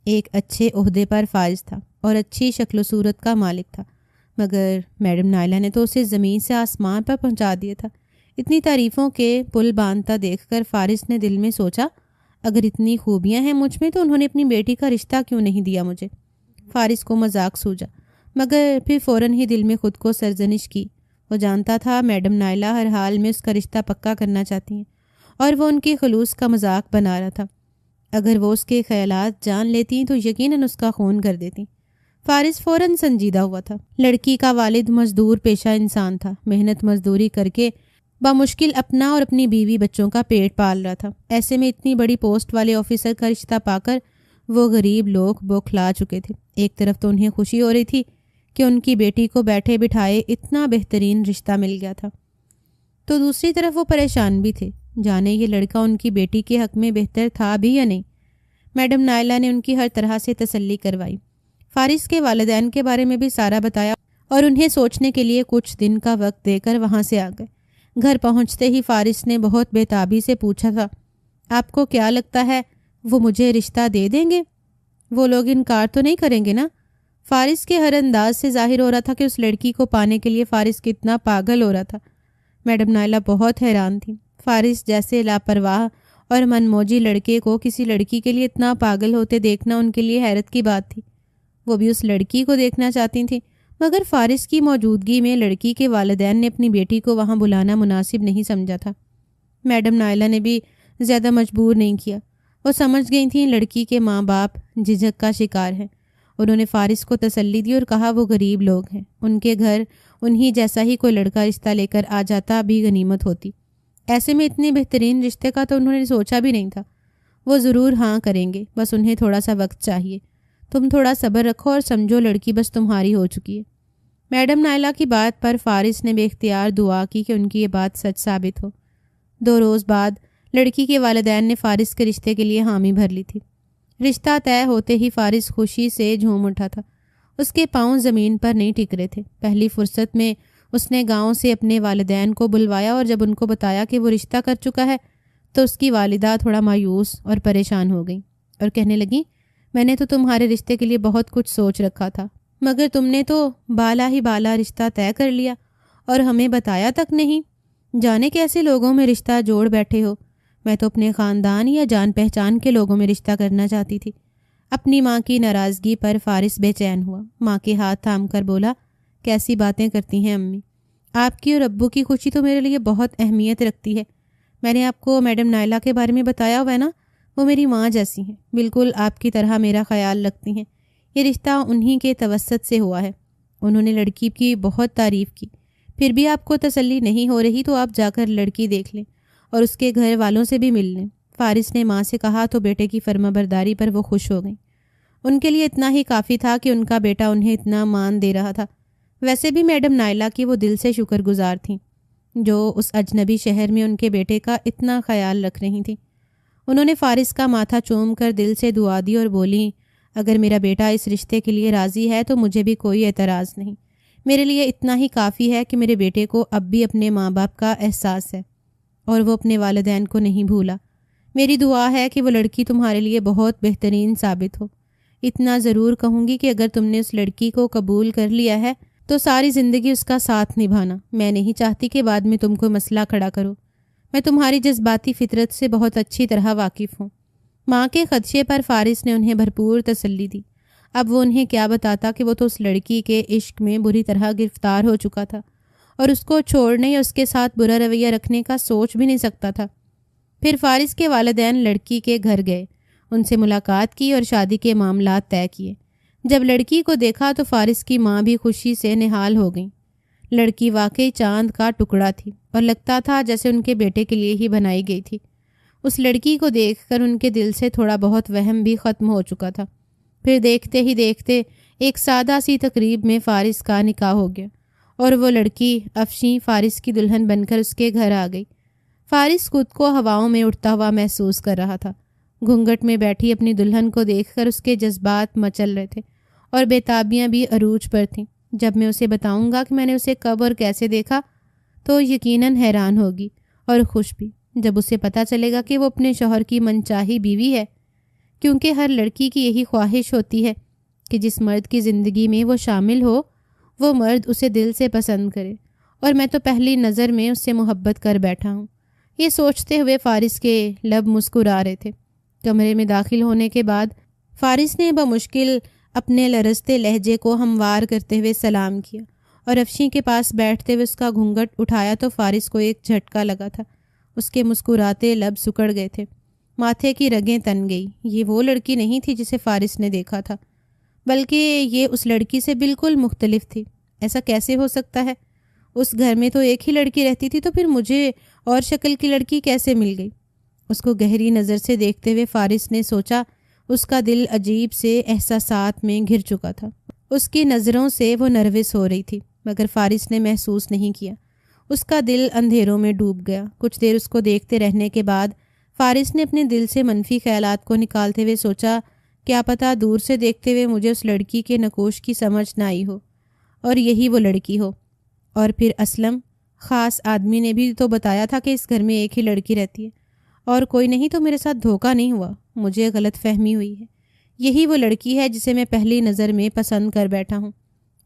S1: ایک اچھے عہدے پر فائز تھا اور اچھی شکل و صورت کا مالک تھا۔ مگر میڈم نائلہ نے تو اسے زمین سے آسمان پر پہنچا دیا تھا۔ اتنی تعریفوں کے پل باندھتا دیکھ کر فارس نے دل میں سوچا، اگر اتنی خوبیاں ہیں مجھ میں تو انہوں نے اپنی بیٹی کا رشتہ کیوں نہیں دیا مجھے؟ فارس کو مذاق سوجا، مگر پھر فوراً ہی دل میں خود کو سرزنش کی۔ وہ جانتا تھا میڈم نائلہ ہر حال میں اس کا رشتہ پکا کرنا چاہتی ہیں اور وہ ان کے خلوص کا مذاق بنا رہا تھا۔ اگر وہ اس کے خیالات جان لیتی تو یقیناً اس کا خون کر دیتی۔ فارس فوراً سنجیدہ ہوا تھا۔ لڑکی کا والد مزدور پیشہ انسان تھا، محنت مزدوری کر کے بامشکل اپنا اور اپنی بیوی بچوں کا پیٹ پال رہا تھا۔ ایسے میں اتنی بڑی پوسٹ والے آفیسر کا رشتہ پا کر وہ غریب لوگ بوکھلا چکے تھے۔ ایک طرف تو انہیں خوشی ہو رہی تھی کہ ان کی بیٹی کو بیٹھے بٹھائے اتنا بہترین رشتہ مل گیا تھا، تو دوسری طرف وہ پریشان بھی تھے، جانے یہ لڑکا ان کی بیٹی کے حق میں بہتر تھا بھی یا نہیں۔ میڈم نائلہ نے ان کی ہر طرح سے تسلی کروائی، فارس کے والدین کے بارے میں بھی سارا بتایا اور انہیں سوچنے کے لیے کچھ دن کا وقت دے کر وہاں سے آ گئے۔ گھر پہنچتے ہی فارس نے بہت بےتابی سے پوچھا تھا، آپ کو کیا لگتا ہے وہ مجھے رشتہ دے دیں گے؟ وہ لوگ انکار تو نہیں کریں گے نا؟ فارس کے ہر انداز سے ظاہر ہو رہا تھا کہ اس لڑکی کو پانے کے لیے فارس کتنا پاگل ہو رہا تھا۔ میڈم نائلہ بہت حیران تھی۔ فارس جیسے لاپرواہ اور منموجی لڑکے کو کسی لڑکی کے لیے اتنا پاگل ہوتے دیکھنا ان کے لیے حیرت کی بات تھی۔ وہ بھی اس لڑکی کو دیکھنا چاہتی تھیں، مگر فارس کی موجودگی میں لڑکی کے والدین نے اپنی بیٹی کو وہاں بلانا مناسب نہیں سمجھا تھا۔ میڈم نائلہ نے بھی زیادہ مجبور نہیں کیا، وہ سمجھ گئی تھیں لڑکی کے ماں باپ جھجک کا شکار ہیں۔ انہوں نے فارس کو تسلی دی اور کہا وہ غریب لوگ ہیں، ان کے گھر انہی جیسا ہی کوئی لڑکا رشتہ لے کر آ جاتا بھی غنیمت ہوتی۔ ایسے میں اتنے بہترین رشتے کا تو انہوں نے سوچا بھی نہیں تھا۔ وہ ضرور ہاں کریں گے، بس انہیں تھوڑا سا وقت چاہیے۔ تم تھوڑا صبر رکھو اور سمجھو لڑکی بس تمہاری ہو چکی ہے۔ میڈم نائلہ کی بات پر فارس نے بے اختیار دعا کی کہ ان کی یہ بات سچ ثابت ہو۔ 2 روز بعد لڑکی کے والدین نے فارس کے رشتے کے لیے حامی بھر لی تھی۔ رشتہ طے ہوتے ہی فارس خوشی سے جھوم اٹھا تھا۔ اس کے پاؤں زمین پر نہیں ٹک رہے تھے۔ پہلی فرصت میں اس نے گاؤں سے اپنے والدین کو بلوایا اور جب ان کو بتایا کہ وہ رشتہ کر چکا ہے تو اس کی والدہ تھوڑا مایوس اور پریشان ہو گئی اور کہنے لگی، میں نے تو تمہارے رشتے کے لیے بہت کچھ سوچ رکھا تھا، مگر تم نے تو بالا ہی بالا رشتہ طے کر لیا اور ہمیں بتایا تک نہیں۔ جانے کیسے لوگوں میں رشتہ جوڑ بیٹھے ہو۔ میں تو اپنے خاندان یا جان پہچان کے لوگوں میں رشتہ کرنا چاہتی تھی۔ اپنی ماں کی ناراضگی پر فارس بے چین ہوا۔ ماں کے ہاتھ تھام کر بولا، کیسی باتیں کرتی ہیں امی، آپ کی اور ابو کی خوشی تو میرے لیے بہت اہمیت رکھتی ہے۔ میں نے آپ کو میڈم نائلہ کے بارے میں بتایا ہوا ہے نا، وہ میری ماں جیسی ہیں، بالکل آپ کی طرح میرا خیال رکھتی ہیں۔ یہ رشتہ انہی کے توسط سے ہوا ہے۔ انہوں نے لڑکی کی بہت تعریف کی، پھر بھی آپ کو تسلی نہیں ہو رہی تو آپ جا کر لڑکی دیکھ لیں اور اس کے گھر والوں سے بھی مل لیں۔ فارس نے ماں سے کہا تو بیٹے کی فرما برداری پر وہ خوش ہو گئیں۔ ان کے لیے اتنا ہی کافی تھا کہ ان کا بیٹا انہیں اتنا مان دے رہا تھا۔ ویسے بھی میڈم نائلہ کی وہ دل سے شکر گزار تھیں جو اس اجنبی شہر میں ان کے بیٹے کا اتنا خیال رکھ رہی تھیں۔ انہوں نے فارس کا ماتھا چوم کر دل سے دعا دی اور بولیں، اگر میرا بیٹا اس رشتے کے لیے راضی ہے تو مجھے بھی کوئی اعتراض نہیں۔ میرے لیے اتنا ہی کافی ہے کہ میرے بیٹے کو اب بھی اپنے ماں باپ کا احساس ہے اور وہ اپنے والدین کو نہیں بھولا۔ میری دعا ہے کہ وہ لڑکی تمہارے لیے بہت بہترین ثابت ہو۔ اتنا ضرور کہوں گی کہ اگر تم نے اس لڑکی کو قبول کر لیا ہے تو ساری زندگی اس کا ساتھ نبھانا۔ میں نہیں چاہتی کہ بعد میں تم کو مسئلہ کھڑا کرو۔ میں تمہاری جذباتی فطرت سے بہت اچھی طرح واقف ہوں۔ ماں کے خدشے پر فارس نے انہیں بھرپور تسلی دی۔ اب وہ انہیں کیا بتاتا کہ وہ تو اس لڑکی کے عشق میں بری طرح گرفتار ہو چکا تھا اور اس کو چھوڑنے یا اس کے ساتھ برا رویہ رکھنے کا سوچ بھی نہیں سکتا تھا۔ پھر فارس کے والدین لڑکی کے گھر گئے، ان سے ملاقات کی اور شادی کے معاملات طے کیے۔ جب لڑکی کو دیکھا تو فارس کی ماں بھی خوشی سے نہال ہو گئی۔ لڑکی واقعی چاند کا ٹکڑا تھی اور لگتا تھا جیسے ان کے بیٹے کے لیے ہی بنائی گئی تھی۔ اس لڑکی کو دیکھ کر ان کے دل سے تھوڑا بہت وہم بھی ختم ہو چکا تھا۔ پھر دیکھتے ہی دیکھتے ایک سادہ سی تقریب میں فارس کا نکاح ہو گیا اور وہ لڑکی افشیں فارس کی دلہن بن کر اس کے گھر آ گئی۔ فارس خود کو ہواؤں میں اڑتا ہوا محسوس کر رہا تھا۔ گھونگھٹ میں بیٹھی اپنی دلہن کو دیکھ کر اس کے جذبات مچل رہے تھے اور بےتابیاں بھی عروج پر تھیں۔ جب میں اسے بتاؤں گا کہ میں نے اسے کب اور کیسے دیکھا تو یقیناً حیران ہوگی اور خوش بھی، جب اسے پتہ چلے گا کہ وہ اپنے شوہر کی منچاہی بیوی ہے، کیونکہ ہر لڑکی کی یہی خواہش ہوتی ہے کہ جس مرد کی زندگی میں وہ شامل ہو وہ مرد اسے دل سے پسند کرے، اور میں تو پہلی نظر میں اس سے محبت کر بیٹھا ہوں۔ یہ سوچتے ہوئے فارس کے لب مسکرا رہے تھے۔ کمرے میں داخل ہونے کے بعد فارس نے بمشکل اپنے لرزتے لہجے کو ہموار کرتے ہوئے سلام کیا اور افشیں کے پاس بیٹھتے ہوئے اس کا گھونگھٹ اٹھایا تو فارس کو ایک جھٹکا لگا تھا۔ اس کے مسکراتے لب سکڑ گئے تھے، ماتھے کی رگیں تن گئی۔ یہ وہ لڑکی نہیں تھی جسے فارس نے دیکھا تھا، بلکہ یہ اس لڑکی سے بالکل مختلف تھی۔ ایسا کیسے ہو سکتا ہے؟ اس گھر میں تو ایک ہی لڑکی رہتی تھی، تو پھر مجھے اور شکل کی لڑکی کیسے مل گئی؟ اس کو گہری نظر سے دیکھتے ہوئے فارس نے سوچا اس کا دل عجیب سے احساسات میں گھر چکا تھا۔ اس کی نظروں سے وہ نروس ہو رہی تھی، مگر فارس نے محسوس نہیں کیا۔ اس کا دل اندھیروں میں ڈوب گیا۔ کچھ دیر اس کو دیکھتے رہنے کے بعد فارس نے اپنے دل سے منفی خیالات کو نکالتے ہوئے سوچا، کیا پتہ دور سے دیکھتے ہوئے مجھے اس لڑکی کے نقوش کی سمجھ نہ آئی ہو اور یہی وہ لڑکی ہو۔ اور پھر اسلم خاص آدمی نے بھی تو بتایا تھا کہ اس گھر میں ایک ہی لڑکی رہتی ہے اور کوئی نہیں، تو میرے ساتھ دھوکہ نہیں ہوا، مجھے غلط فہمی ہوئی ہے۔ یہی وہ لڑکی ہے جسے میں پہلی نظر میں پسند کر بیٹھا ہوں۔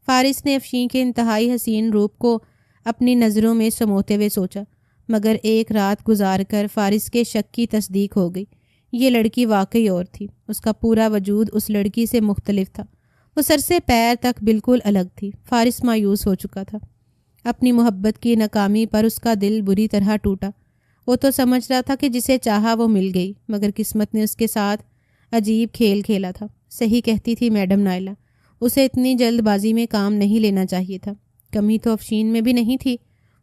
S1: فارس نے افشیں کے انتہائی حسین روپ کو اپنی نظروں میں سموتے ہوئے سوچا، مگر ایک رات گزار کر فارس کے شک کی تصدیق ہو گئی۔ یہ لڑکی واقعی اور تھی۔ اس کا پورا وجود اس لڑکی سے مختلف تھا۔ وہ سر سے پیر تک بالکل الگ تھی۔ فارس مایوس ہو چکا تھا۔ اپنی محبت کی ناکامی پر اس کا دل بری طرح ٹوٹا۔ وہ تو سمجھ رہا تھا کہ جسے چاہا وہ مل گئی، مگر قسمت نے اس کے ساتھ عجیب کھیل کھیلا تھا۔ صحیح کہتی تھی میڈم نائلہ، اسے اتنی جلد بازی میں کام نہیں لینا چاہیے تھا۔ کمی تو افشین میں بھی نہیں تھی،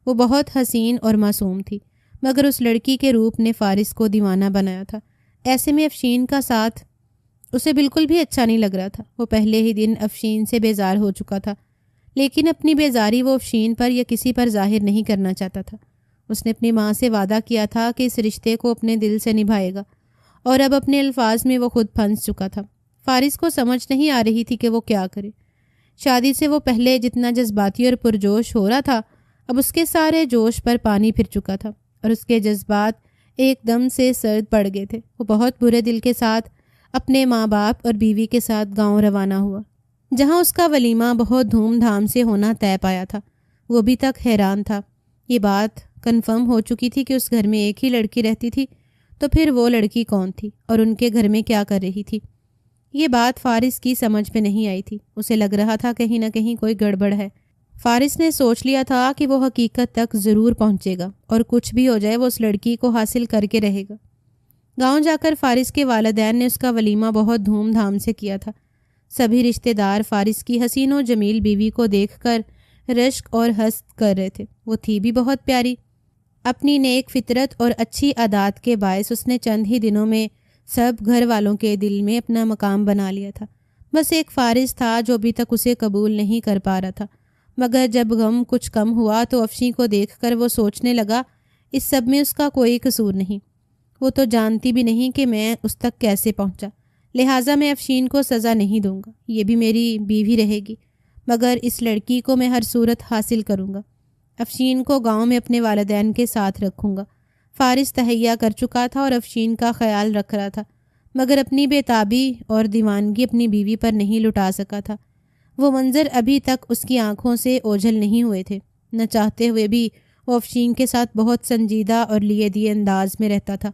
S1: وہ بہت حسین اور معصوم تھی، مگر اس لڑکی کے روپ نے فارس کو دیوانہ بنایا تھا۔ ایسے میں افشین کا ساتھ اسے بالکل بھی اچھا نہیں لگ رہا تھا۔ وہ پہلے ہی دن افشین سے بیزار ہو چکا تھا، لیکن اپنی بیزاری وہ افشین پر یا کسی پر ظاہر نہیں کرنا چاہتا تھا۔ اس نے اپنی ماں سے وعدہ کیا تھا کہ اس رشتے کو اپنے دل سے نبھائے گا، اور اب اپنے الفاظ میں وہ خود پھنس چکا تھا۔ فارس کو سمجھ نہیں آ رہی تھی کہ وہ کیا کرے۔ شادی سے وہ پہلے جتنا جذباتی اور پرجوش ہو رہا تھا، اب اس کے سارے جوش پر پانی پھر چکا تھا اور اس کے جذبات ایک دم سے سرد پڑ گئے تھے۔ وہ بہت برے دل کے ساتھ اپنے ماں باپ اور بیوی کے ساتھ گاؤں روانہ ہوا، جہاں اس کا ولیمہ بہت دھوم دھام سے ہونا طے پایا تھا۔ وہ ابھی تک حیران تھا۔ یہ بات کنفرم ہو چکی تھی کہ اس گھر میں ایک ہی لڑکی رہتی تھی، تو پھر وہ لڑکی کون تھی اور ان کے گھر میں کیا کر رہی تھی؟ یہ بات فارس کی سمجھ میں نہیں آئی تھی۔ اسے لگ رہا تھا کہیں نہ کہیں کوئی گڑبڑ ہے۔ فارس نے سوچ لیا تھا کہ وہ حقیقت تک ضرور پہنچے گا، اور کچھ بھی ہو جائے وہ اس لڑکی کو حاصل کر کے رہے گا۔ گاؤں جا کر فارس کے والدین نے اس کا ولیمہ بہت دھوم دھام سے کیا تھا۔ سبھی رشتہ دار فارس کی حسین و جمیل بیوی کو دیکھ کر رشک اور حسد کر رہے تھے۔ وہ تھی بھی بہت پیاری۔ اپنی نیک فطرت اور اچھی عادات کے باعث اس نے چند ہی دنوں میں سب گھر والوں کے دل میں اپنا مقام بنا لیا تھا۔ بس ایک فارس تھا جو ابھی تک اسے قبول نہیں کر پا رہا تھا، مگر جب غم کچھ کم ہوا تو افشین کو دیکھ کر وہ سوچنے لگا اس سب میں اس کا کوئی قصور نہیں۔ وہ تو جانتی بھی نہیں کہ میں اس تک کیسے پہنچا، لہٰذا میں افشین کو سزا نہیں دوں گا۔ یہ بھی میری بیوی رہے گی، مگر اس لڑکی کو میں ہر صورت حاصل کروں گا۔ افشین کو گاؤں میں اپنے والدین کے ساتھ رکھوں گا۔ فارس تہیہ کر چکا تھا اور افشین کا خیال رکھ رہا تھا، مگر اپنی بے تابی اور دیوانگی اپنی بیوی پر نہیں لٹا سکا تھا۔ وہ منظر ابھی تک اس کی آنکھوں سے اوجھل نہیں ہوئے تھے۔ نہ چاہتے ہوئے بھی وہ افشین کے ساتھ بہت سنجیدہ اور لیے دیے انداز میں رہتا تھا،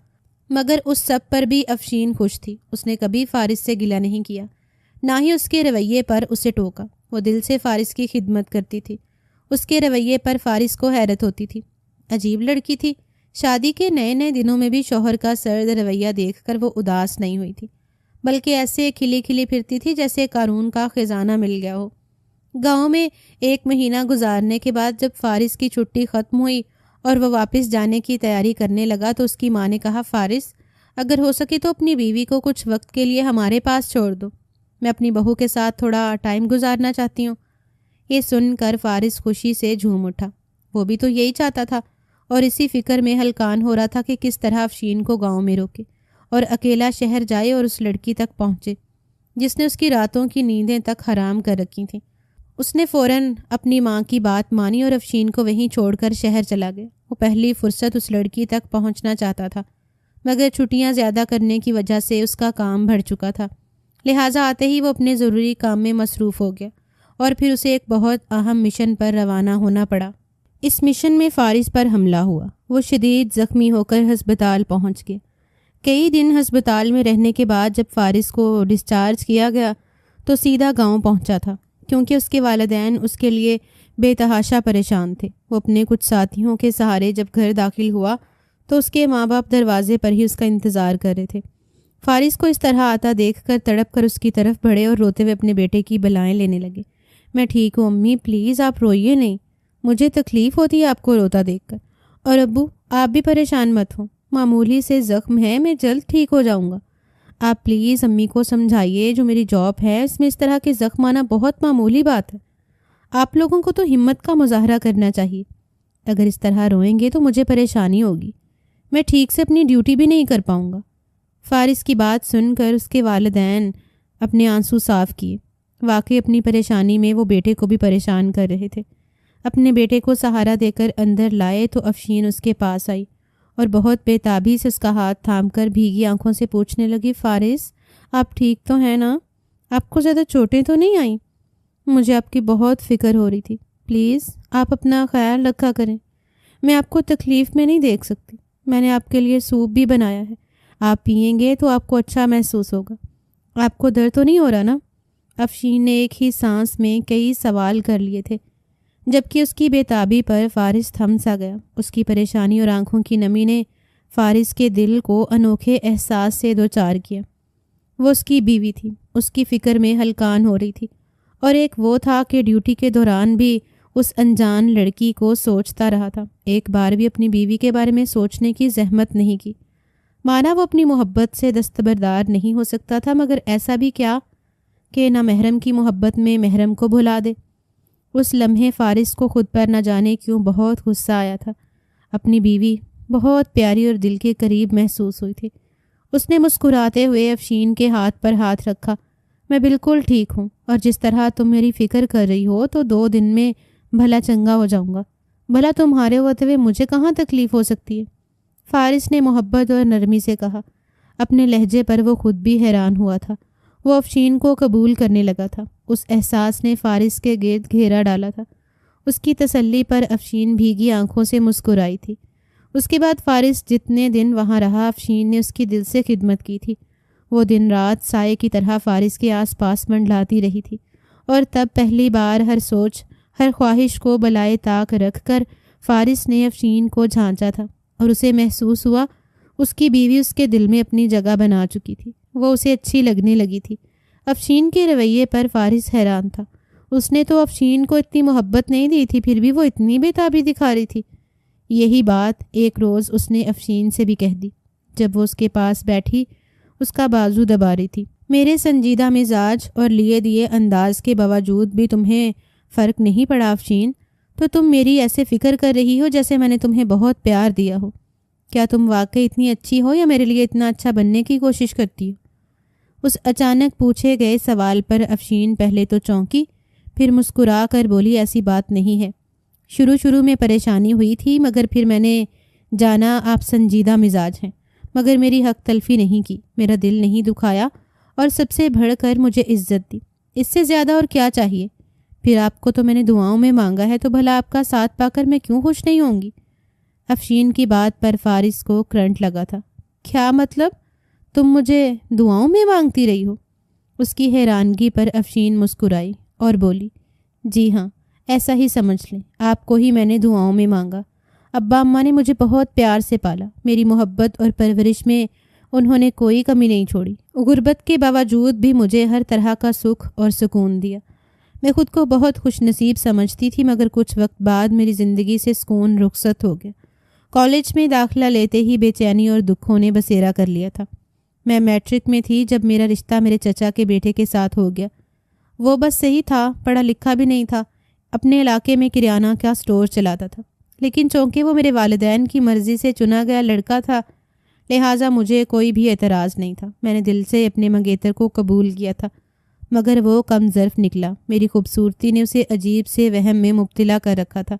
S1: مگر اس سب پر بھی افشین خوش تھی۔ اس نے کبھی فارس سے گلہ نہیں کیا، نہ ہی اس کے رویے پر اسے ٹوکا۔ وہ دل سے فارس کی خدمت کرتی تھی۔ اس کے رویے پر فارس کو حیرت ہوتی تھی۔ عجیب لڑکی تھی۔ شادی کے نئے نئے دنوں میں بھی شوہر کا سرد رویہ دیکھ کر وہ اداس نہیں ہوئی تھی، بلکہ ایسے کھلی کھلی پھرتی تھی جیسے قارون کا خزانہ مل گیا ہو۔ گاؤں میں 1 مہینہ گزارنے کے بعد جب فارس کی چھٹی ختم ہوئی اور وہ واپس جانے کی تیاری کرنے لگا تو اس کی ماں نے کہا، فارس اگر ہو سکے تو اپنی بیوی کو کچھ وقت کے لیے ہمارے پاس چھوڑ دو، میں اپنی بہو کے ساتھ تھوڑا ٹائم گزارنا چاہتی ہوں۔ یہ سن کر فارس خوشی سے جھوم اٹھا۔ وہ بھی تو یہی چاہتا تھا، اور اسی فکر میں ہلکان ہو رہا تھا کہ کس طرح افشین کو گاؤں میں روکے اور اکیلا شہر جائے اور اس لڑکی تک پہنچے جس نے اس کی راتوں کی نیندیں تک حرام کر رکھی تھیں۔ اس نے فوراً اپنی ماں کی بات مانی اور افشین کو وہیں چھوڑ کر شہر چلا گیا۔ وہ پہلی فرصت اس لڑکی تک پہنچنا چاہتا تھا، مگر چھٹیاں زیادہ کرنے کی وجہ سے اس کا کام بڑھ چکا تھا، لہٰذا آتے ہی وہ اپنے ضروری کام میں مصروف ہو گیا اور پھر اسے ایک بہت اہم مشن پر روانہ ہونا پڑا۔ اس مشن میں فارس پر حملہ ہوا۔ وہ شدید زخمی ہو کر ہسپتال پہنچ گیا۔ کئی دن ہسپتال میں رہنے کے بعد جب فارس کو ڈسچارج کیا گیا تو سیدھا گاؤں پہنچا تھا، کیونکہ اس کے والدین اس کے لیے بے تحاشا پریشان تھے۔ وہ اپنے کچھ ساتھیوں کے سہارے جب گھر داخل ہوا تو اس کے ماں باپ دروازے پر ہی اس کا انتظار کر رہے تھے۔ فارس کو اس طرح آتا دیکھ کر تڑپ کر اس کی طرف بڑھے اور روتے ہوئے اپنے بیٹے کی بلائیں لینے لگے۔ میں ٹھیک ہوں امی، پلیز آپ روئیے نہیں، مجھے تکلیف ہوتی ہے آپ کو روتا دیکھ کر، اور ابو آپ بھی پریشان مت ہوں، معمولی سے زخم ہے، میں جلد ٹھیک ہو جاؤں گا۔ آپ پلیز امی کو سمجھائیے، جو میری جاب ہے اس میں اس طرح کے زخم آنا بہت معمولی بات ہے۔ آپ لوگوں کو تو ہمت کا مظاہرہ کرنا چاہیے۔ اگر اس طرح روئیں گے تو مجھے پریشانی ہوگی، میں ٹھیک سے اپنی ڈیوٹی بھی نہیں کر پاؤں گا۔ فارس کی بات سن کر اس کے والدین اپنے آنسو صاف کیے۔ واقعی اپنی پریشانی میں وہ بیٹے کو بھی پریشان کر رہے تھے۔ اپنے بیٹے کو سہارا دے کر اندر لائے تو افشین اس کے پاس آئی اور بہت بے تابی سے اس کا ہاتھ تھام کر بھیگی آنکھوں سے پوچھنے لگی، فارس آپ ٹھیک تو ہیں نا؟ آپ کو زیادہ چوٹیں تو نہیں آئیں؟ مجھے آپ کی بہت فکر ہو رہی تھی، پلیز آپ اپنا خیال رکھا کریں۔ میں آپ کو تکلیف میں نہیں دیکھ سکتی۔ میں نے آپ کے لیے سوپ بھی بنایا ہے، آپ پئیں گے تو آپ کو اچھا محسوس ہوگا۔ آپ کو درد تو نہیں ہو رہا نا؟ افشین نے ایک ہی سانس میں کئی سوال کر لیے تھے، جبکہ اس کی بے تابی پر فارس تھم سا گیا۔ اس کی پریشانی اور آنکھوں کی نمی نے فارس کے دل کو انوکھے احساس سے دوچار کیا۔ وہ اس کی بیوی تھی، اس کی فکر میں ہلکان ہو رہی تھی، اور ایک وہ تھا کہ ڈیوٹی کے دوران بھی اس انجان لڑکی کو سوچتا رہا تھا، ایک بار بھی اپنی بیوی کے بارے میں سوچنے کی زحمت نہیں کی۔ مانا وہ اپنی محبت سے دستبردار نہیں ہو سکتا تھا، مگر ایسا بھی کیا کہ نہ محرم کی محبت میں محرم کو بھلا دے۔ اس لمحے فارس کو خود پر نہ جانے کیوں بہت غصہ آیا تھا۔ اپنی بیوی بہت پیاری اور دل کے قریب محسوس ہوئی تھی۔ اس نے مسکراتے ہوئے افشین کے ہاتھ پر ہاتھ رکھا۔ میں بالکل ٹھیک ہوں، اور جس طرح تم میری فکر کر رہی ہو تو 2 دن میں بھلا چنگا ہو جاؤں گا۔ بھلا تمہارے ہوتے ہوئے مجھے کہاں تکلیف ہو سکتی ہے؟ فارس نے محبت اور نرمی سے کہا۔ اپنے لہجے پر وہ خود بھی حیران ہوا تھا۔ وہ افشین کو قبول کرنے لگا تھا۔ اس احساس نے فارس کے گرد گھیرا ڈالا تھا۔ اس کی تسلی پر افشین بھیگی آنکھوں سے مسکرائی تھی۔ اس کے بعد فارس جتنے دن وہاں رہا، افشین نے اس کی دل سے خدمت کی تھی۔ وہ دن رات سائے کی طرح فارس کے آس پاس منڈلاتی رہی تھی، اور تب پہلی بار ہر سوچ، ہر خواہش کو بالائے طاق رکھ کر فارس نے افشین کو جھانچا تھا، اور اسے محسوس ہوا اس کی بیوی اس کے دل میں اپنی جگہ بنا چکی تھی۔ وہ اسے اچھی لگنے لگی تھی۔ افشین کے رویے پر فارس حیران تھا۔ اس نے تو افشین کو اتنی محبت نہیں دی تھی، پھر بھی وہ اتنی بے تابی دکھا رہی تھی۔ یہی بات ایک روز اس نے افشین سے بھی کہہ دی، جب وہ اس کے پاس بیٹھی اس کا بازو دبا رہی تھی۔ میرے سنجیدہ مزاج اور لیے دیے انداز کے باوجود بھی تمہیں فرق نہیں پڑا افشین؟ تو تم میری ایسے فکر کر رہی ہو جیسے میں نے تمہیں بہت پیار دیا ہو۔ کیا تم واقعی اتنی اچھی ہو یا میرے لیے اتنا اچھا بننے کی کوشش کرتی ہو؟ اس اچانک پوچھے گئے سوال پر افشین پہلے تو چونکی، پھر مسکرا کر بولی، ایسی بات نہیں ہے۔ شروع میں پریشانی ہوئی تھی، مگر پھر میں نے جانا آپ سنجیدہ مزاج ہیں، مگر میری حق تلفی نہیں کی، میرا دل نہیں دکھایا، اور سب سے بڑھ کر مجھے عزت دی۔ اس سے زیادہ اور کیا چاہیے؟ پھر آپ کو تو میں نے دعاؤں میں مانگا ہے، تو بھلا آپ کا ساتھ پا کر میں کیوں خوش نہیں ہوں گی؟ افشین کی بات پر فارس کو کرنٹ لگا تھا۔ کیا مطلب؟ تم مجھے دعاؤں میں مانگتی رہی ہو؟ اس کی حیرانگی پر افشین مسکرائی اور بولی، جی ہاں، ایسا ہی سمجھ لیں، آپ کو ہی میں نے دعاؤں میں مانگا۔ ابا اماں نے مجھے بہت پیار سے پالا، میری محبت اور پرورش میں انہوں نے کوئی کمی نہیں چھوڑی۔ غربت کے باوجود بھی مجھے ہر طرح کا سکھ اور سکون دیا۔ میں خود کو بہت خوش نصیب سمجھتی تھی، مگر کچھ وقت بعد میری زندگی سے سکون رخصت ہو گیا۔ کالج میں داخلہ لیتے ہی بے چینی اور دکھوں نے بسیرا کر لیا تھا۔ میں میٹرک میں تھی جب میرا رشتہ میرے چچا کے بیٹے کے ساتھ ہو گیا۔ وہ بس صحیح تھا، پڑھا لکھا بھی نہیں تھا، اپنے علاقے میں کریانہ کا سٹور چلاتا تھا، لیکن چونکہ وہ میرے والدین کی مرضی سے چنا گیا لڑکا تھا، لہٰذا مجھے کوئی بھی اعتراض نہیں تھا۔ میں نے دل سے اپنے منگیتر کو قبول کیا تھا، مگر وہ کم ظرف نکلا۔ میری خوبصورتی نے اسے عجیب سے وہم میں مبتلا کر رکھا تھا۔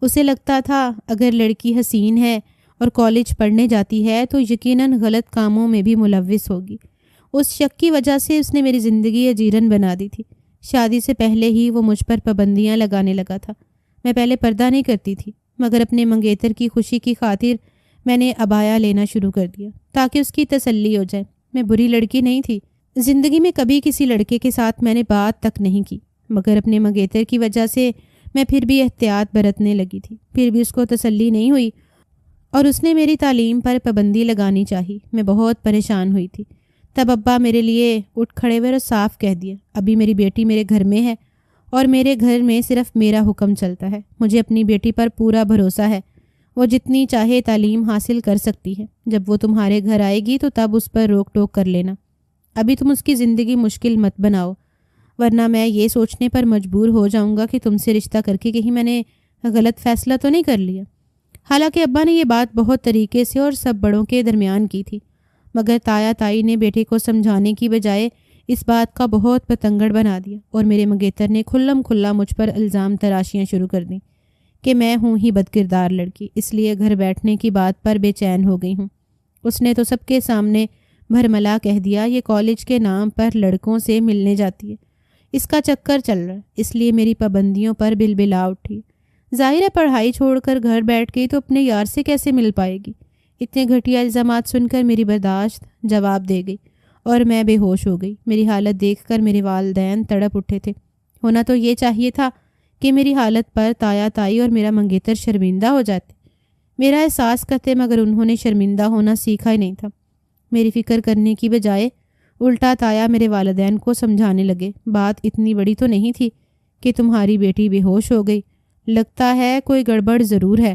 S1: اسے لگتا تھا اگر لڑکی حسین ہے اور کالج پڑھنے جاتی ہے تو یقیناً غلط کاموں میں بھی ملوث ہوگی۔ اس شک کی وجہ سے اس نے میری زندگی اجیرن بنا دی تھی۔ شادی سے پہلے ہی وہ مجھ پر پابندیاں لگانے لگا تھا۔ میں پہلے پردہ نہیں کرتی تھی، مگر اپنے منگیتر کی خوشی کی خاطر میں نے عبایا لینا شروع کر دیا تاکہ اس کی تسلی ہو جائے۔ میں بری لڑکی نہیں تھی۔ زندگی میں کبھی کسی لڑکے کے ساتھ میں نے بات تک نہیں کی، مگر اپنے منگیتر کی وجہ سے میں پھر بھی احتیاط برتنے لگی تھی۔ پھر بھی اس کو تسلی نہیں ہوئی اور اس نے میری تعلیم پر پابندی لگانی چاہی۔ میں بہت پریشان ہوئی تھی۔ تب ابا میرے لیے اٹھ کھڑے ہوئے اور صاف کہہ دیا، ابھی میری بیٹی میرے گھر میں ہے اور میرے گھر میں صرف میرا حکم چلتا ہے۔ مجھے اپنی بیٹی پر پورا بھروسہ ہے، وہ جتنی چاہے تعلیم حاصل کر سکتی ہے۔ جب وہ تمہارے گھر آئے گی تو تب اس پر روک ٹوک کر لینا۔ ابھی تم اس کی زندگی مشکل مت بناؤ، ورنہ میں یہ سوچنے پر مجبور ہو جاؤں گا کہ تم سے رشتہ کر کے کہیں میں نے غلط فیصلہ تو نہیں کر لیا۔ حالانکہ ابا نے یہ بات بہت طریقے سے اور سب بڑوں کے درمیان کی تھی، مگر تایا تائی نے بیٹے کو سمجھانے کی بجائے اس بات کا بہت پتنگڑ بنا دیا، اور میرے منگیتر نے کھلم کھلا مجھ پر الزام تراشیاں شروع کر دیں کہ میں ہوں ہی بد کردار لڑکی، اس لیے گھر بیٹھنے کی بات پر بے چین ہو گئی ہوں۔ اس نے تو سب کے سامنے بھرملا کہہ دیا، یہ کالج کے نام پر لڑکوں سے ملنے جاتی ہے، اس کا چکر چل رہا ہے، اس لیے میری پابندیوں پر بلبلا اٹھی۔ ظاہر ہے پڑھائی چھوڑ کر گھر بیٹھ گئی تو اپنے یار سے کیسے مل پائے گی۔ اتنے گھٹیا الزامات سن کر میری برداشت جواب دے گئی اور میں بے ہوش ہو گئی۔ میری حالت دیکھ کر میرے والدین تڑپ اٹھے تھے۔ ہونا تو یہ چاہیے تھا کہ میری حالت پر تایا تائی اور میرا منگیتر شرمندہ ہو جاتے، میرا احساس کرتے، مگر انہوں نے شرمندہ ہونا سیکھا ہی نہیں تھا۔ میری فکر کرنے کی بجائے الٹا تایا میرے والدین کو سمجھانے لگے، بات اتنی بڑی تو نہیں تھی کہ تمہاری بیٹی بے ہوش ہو گئی، لگتا ہے کوئی گڑبڑ ضرور ہے۔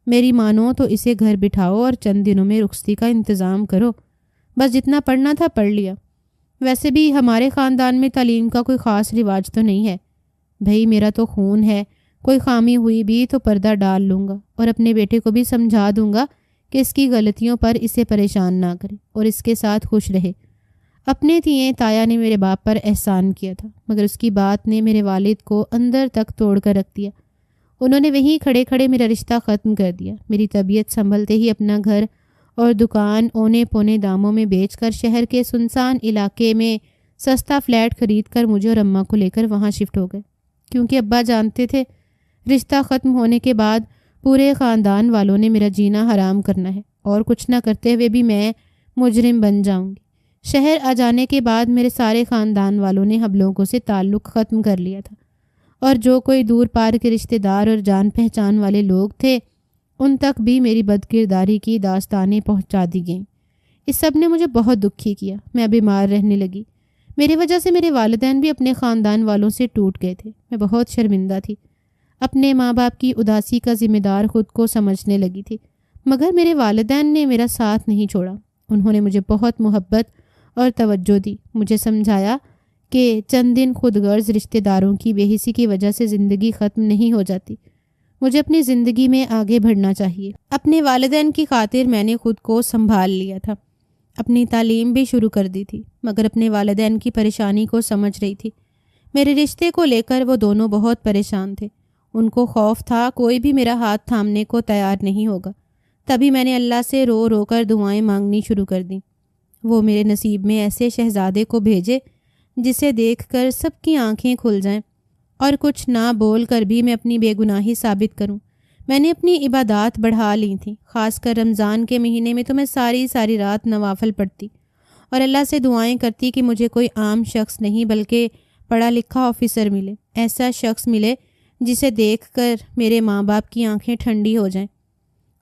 S1: میری مانو تو اسے گھر بٹھاؤ اور چند دنوں میں رخصتی کا انتظام کرو۔ بس جتنا پڑھنا تھا پڑھ لیا۔ ویسے بھی ہمارے خاندان میں تعلیم کا کوئی خاص رواج تو نہیں ہے۔ بھئی میرا تو خون ہے، کوئی خامی ہوئی بھی تو پردہ ڈال لوں گا اور اپنے بیٹے کو بھی سمجھا دوں گا کہ اس کی غلطیوں پر اسے پریشان نہ کرے اور اس کے ساتھ خوش رہے۔ اپنے تیئیں تایا نے میرے باپ پر احسان کیا تھا، مگر اس کی بات نے میرے والد کو اندر تک توڑ کر رکھ دیا۔ انہوں نے وہیں کھڑے کھڑے میرا رشتہ ختم کر دیا۔ میری طبیعت سنبھلتے ہی اپنا گھر اور دکان اونے پونے داموں میں بیچ کر شہر کے سنسان علاقے میں سستا فلیٹ خرید کر مجھے اور اماں کو لے کر وہاں شفٹ ہو گئے، کیونکہ ابا جانتے تھے رشتہ ختم ہونے کے بعد پورے خاندان والوں نے میرا جینا حرام کرنا ہے اور کچھ نہ کرتے ہوئے بھی میں مجرم بن جاؤں گی۔ شہر آ جانے کے بعد میرے سارے خاندان والوں نے ہم لوگوں سے تعلق ختم کر لیا تھا، اور جو کوئی دور پار کے رشتہ دار اور جان پہچان والے لوگ تھے ان تک بھی میری بدکرداری کی داستانیں پہنچا دی گئیں۔ اس سب نے مجھے بہت دکھی کیا۔ میں بیمار رہنے لگی۔ میری وجہ سے میرے والدین بھی اپنے خاندان والوں سے ٹوٹ گئے تھے۔ میں بہت شرمندہ تھی۔ اپنے ماں باپ کی اداسی کا ذمہ دار خود کو سمجھنے لگی تھی، مگر میرے والدین نے میرا ساتھ نہیں چھوڑا۔ انہوں نے مجھے بہت محبت اور توجہ دی، مجھے سمجھایا کہ چند دن خود غرض رشتہ داروں کی بے حسی کی وجہ سے زندگی ختم نہیں ہو جاتی، مجھے اپنی زندگی میں آگے بڑھنا چاہیے۔ اپنے والدین کی خاطر میں نے خود کو سنبھال لیا تھا، اپنی تعلیم بھی شروع کر دی تھی، مگر اپنے والدین کی پریشانی کو سمجھ رہی تھی۔ میرے رشتے کو لے کر وہ دونوں بہت پریشان تھے۔ ان کو خوف تھا کوئی بھی میرا ہاتھ تھامنے کو تیار نہیں ہوگا۔ تبھی میں نے اللہ سے رو رو کر دعائیں مانگنی شروع کر دیں۔ وہ میرے نصیب میں ایسے شہزادے کو بھیجے جسے دیکھ کر سب کی آنکھیں کھل جائیں اور کچھ نہ بول کر بھی میں اپنی بے گناہی ثابت کروں۔ میں نے اپنی عبادات بڑھا لی تھیں، خاص کر رمضان کے مہینے میں تو میں ساری رات نوافل پڑھتی اور اللہ سے دعائیں کرتی کہ مجھے کوئی عام شخص نہیں بلکہ پڑھا لکھا آفیسر ملے، ایسا شخص ملے جسے دیکھ کر میرے ماں باپ کی آنکھیں ٹھنڈی ہو جائیں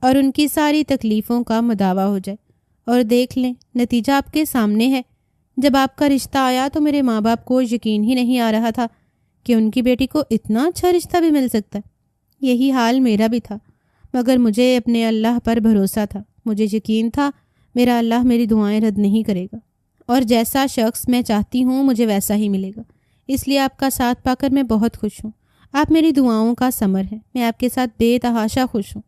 S1: اور ان کی ساری تکلیفوں کا مداوع ہو جائے۔ اور دیکھ لیں، نتیجہ آپ کے سامنے ہے۔ جب آپ کا رشتہ آیا تو میرے ماں باپ کو یقین ہی نہیں آ رہا تھا کہ ان کی بیٹی کو اتنا اچھا رشتہ بھی مل سکتا ہے۔ یہی حال میرا بھی تھا، مگر مجھے اپنے اللہ پر بھروسہ تھا۔ مجھے یقین تھا میرا اللہ میری دعائیں رد نہیں کرے گا اور جیسا شخص میں چاہتی ہوں مجھے ویسا ہی ملے گا۔ اس لیے آپ کا ساتھ پا کر میں بہت خوش ہوں۔ آپ میری دعاؤں کا ثمر ہیں۔ میں آپ کے ساتھ بے تحاشا خوش ہوں۔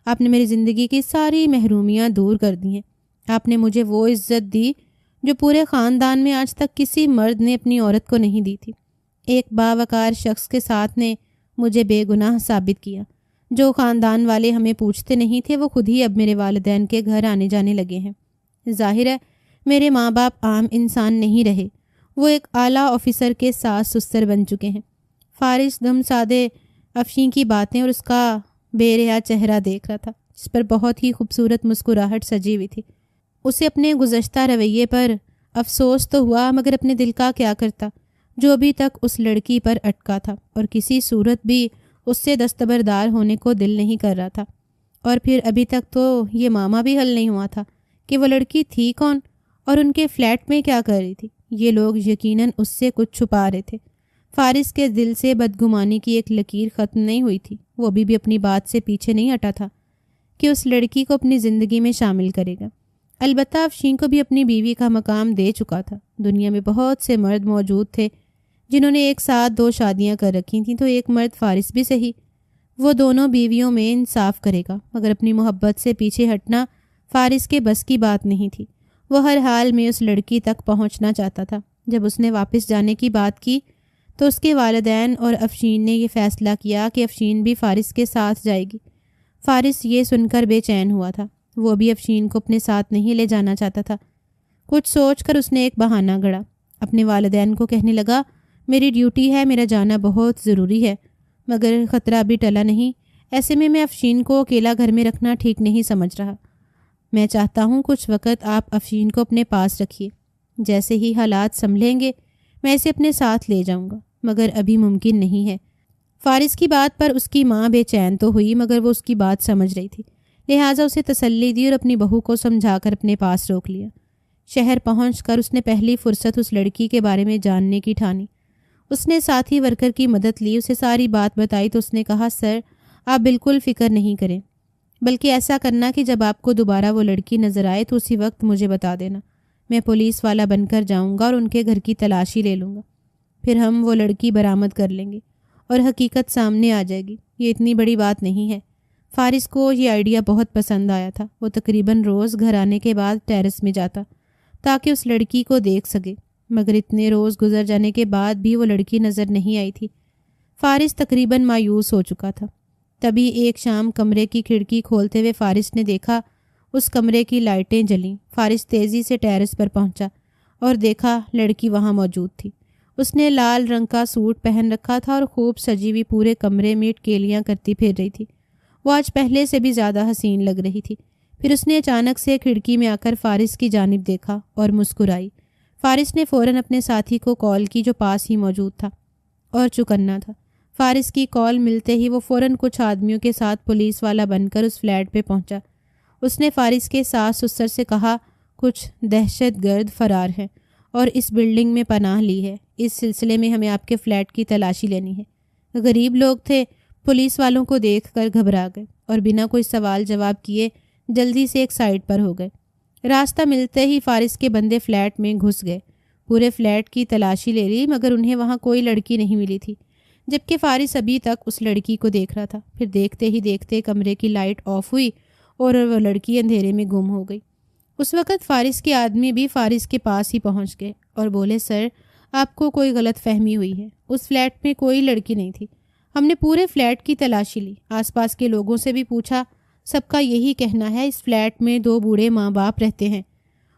S1: آپ نے میری زندگی کی ساری محرومیاں دور کر دی ہیں۔ آپ نے مجھے وہ عزت دی جو پورے خاندان میں آج تک کسی مرد نے اپنی عورت کو نہیں دی تھی۔ ایک باوقار شخص کے ساتھ نے مجھے بے گناہ ثابت کیا۔ جو خاندان والے ہمیں پوچھتے نہیں تھے وہ خود ہی اب میرے والدین کے گھر آنے جانے لگے ہیں۔ ظاہر ہے میرے ماں باپ عام انسان نہیں رہے، وہ ایک اعلیٰ آفیسر کے ساتھ سستر بن چکے ہیں۔ فارس دم سادے افشین کی باتیں اور اس کا بے رحا چہرہ دیکھ رہا تھا جس پر بہت ہی خوبصورت مسکراہٹ سجی ہوئی تھی۔ اسے اپنے گزشتہ رویے پر افسوس تو ہوا، مگر اپنے دل کا کیا کرتا جو ابھی تک اس لڑکی پر اٹکا تھا اور کسی صورت بھی اس سے دستبردار ہونے کو دل نہیں کر رہا تھا۔ اور پھر ابھی تک تو یہ معامہ بھی حل نہیں ہوا تھا کہ وہ لڑکی تھی کون اور ان کے فلیٹ میں کیا کر رہی تھی۔ یہ لوگ یقیناً اس سے کچھ چھپا رہے تھے۔ فارس کے دل سے بدگمانی کی ایک لکیر ختم نہیں ہوئی تھی۔ وہ بھی اپنی بات سے پیچھے نہیں ہٹا تھا کہ اس لڑکی کو اپنی زندگی میں شامل کرے گا۔ البتہ افشین کو بھی اپنی بیوی کا مقام دے چکا تھا۔ دنیا میں بہت سے مرد موجود تھے جنہوں نے ایک ساتھ 2 شادیاں کر رکھی تھیں، تو ایک مرد فارس بھی صحیح، وہ دونوں بیویوں میں انصاف کرے گا، مگر اپنی محبت سے پیچھے ہٹنا فارس کے بس کی بات نہیں تھی۔ وہ ہر حال میں اس لڑکی تک پہنچنا چاہتا تھا۔ جب اس نے واپس جانے کی بات کی تو اس کے والدین اور افشین نے یہ فیصلہ کیا کہ افشین بھی فارس کے ساتھ جائے گی۔ فارس یہ سن کر بے چین ہوا تھا۔ وہ بھی افشین کو اپنے ساتھ نہیں لے جانا چاہتا تھا۔ کچھ سوچ کر اس نے ایک بہانہ گھڑا۔ اپنے والدین کو کہنے لگا، میری ڈیوٹی ہے، میرا جانا بہت ضروری ہے، مگر خطرہ بھی ٹلا نہیں۔ ایسے میں افشین کو اکیلا گھر میں رکھنا ٹھیک نہیں سمجھ رہا۔ میں چاہتا ہوں کچھ وقت آپ افشین کو اپنے پاس رکھیے، جیسے ہی حالات سنبھلیں گے میں اسے اپنے ساتھ لے جاؤں گا، مگر ابھی ممکن نہیں ہے۔ فارس کی بات پر اس کی ماں بے چین تو ہوئی، مگر وہ اس کی بات سمجھ رہی تھی، لہٰذا اسے تسلی دی اور اپنی بہو کو سمجھا کر اپنے پاس روک لیا۔ شہر پہنچ کر اس نے پہلی فرصت اس لڑکی کے بارے میں جاننے کی ٹھانی۔ اس نے ساتھی ورکر کی مدد لی، اسے ساری بات بتائی تو اس نے کہا، سر آپ بالکل فکر نہیں کریں، بلکہ ایسا کرنا کہ جب آپ کو دوبارہ وہ لڑکی نظر آئے تو اسی وقت مجھے بتا دینا۔ میں پولیس والا بن کر جاؤں گا اور ان کے گھر کی تلاشی لے لوں گا۔ پھر ہم وہ لڑکی برآمد کر لیں گے اور حقیقت سامنے آ جائے گی۔ یہ اتنی بڑی بات نہیں ہے۔ فارس کو یہ آئیڈیا بہت پسند آیا تھا۔ وہ تقریباً روز گھر آنے کے بعد ٹیرس میں جاتا تاکہ اس لڑکی کو دیکھ سکے، مگر اتنے روز گزر جانے کے بعد بھی وہ لڑکی نظر نہیں آئی تھی۔ فارس تقریباً مایوس ہو چکا تھا۔ تبھی ایک شام کمرے کی کھڑکی کھولتے ہوئے فارس نے دیکھا اس کمرے کی لائٹیں جلیں۔ فارس تیزی سے ٹیرس پر پہنچا اور دیکھا لڑکی وہاں موجود تھی۔ اس نے لال رنگ کا سوٹ پہن رکھا تھا اور خوب سجی ہوئی پورے کمرے میں ٹکیلیاں کرتی پھر رہی تھی۔ وہ آج پہلے سے بھی زیادہ حسین لگ رہی تھی۔ پھر اس نے اچانک سے کھڑکی میں آ کر فارس کی جانب دیکھا اور مسکرائی۔ فارس نے فوراً اپنے ساتھی کو کال کی جو پاس ہی موجود تھا اور چکنا تھا۔ فارس کی کال ملتے ہی وہ فوراً کچھ آدمیوں کے ساتھ پولیس والا بن کر اس فلیٹ پہ پہنچا۔ اس نے فارس کے ساس سسر سے کہا کچھ دہشت گرد فرار ہیں اور اس بلڈنگ میں پناہ لی ہے۔ اس سلسلے میں ہمیں آپ کے فلیٹ کی تلاشی لینی ہے۔ غریب لوگ تھے، پولیس والوں کو دیکھ کر گھبرا گئے اور بنا کوئی سوال جواب کیے جلدی سے ایک سائڈ پر ہو گئے۔ راستہ ملتے ہی فارس کے بندے فلیٹ میں گھس گئے، پورے فلیٹ کی تلاشی لے لی، مگر انہیں وہاں کوئی لڑکی نہیں ملی تھی، جبکہ فارس ابھی تک اس لڑکی کو دیکھ رہا تھا۔ پھر دیکھتے ہی دیکھتے کمرے کی لائٹ آف ہوئی اور وہ لڑکی اندھیرے میں گم ہو گئی۔ اس وقت فارس کے آدمی بھی فارس کے پاس ہی پہنچ گئے اور بولے، سر آپ کو کوئی غلط فہمی ہوئی ہے، اس فلیٹ میں کوئی لڑکی نہیں تھی۔ ہم نے پورے فلیٹ کی تلاشی لی، آس پاس کے لوگوں سے بھی پوچھا، سب کا یہی کہنا ہے اس فلیٹ میں 2 بوڑھے ماں باپ رہتے ہیں،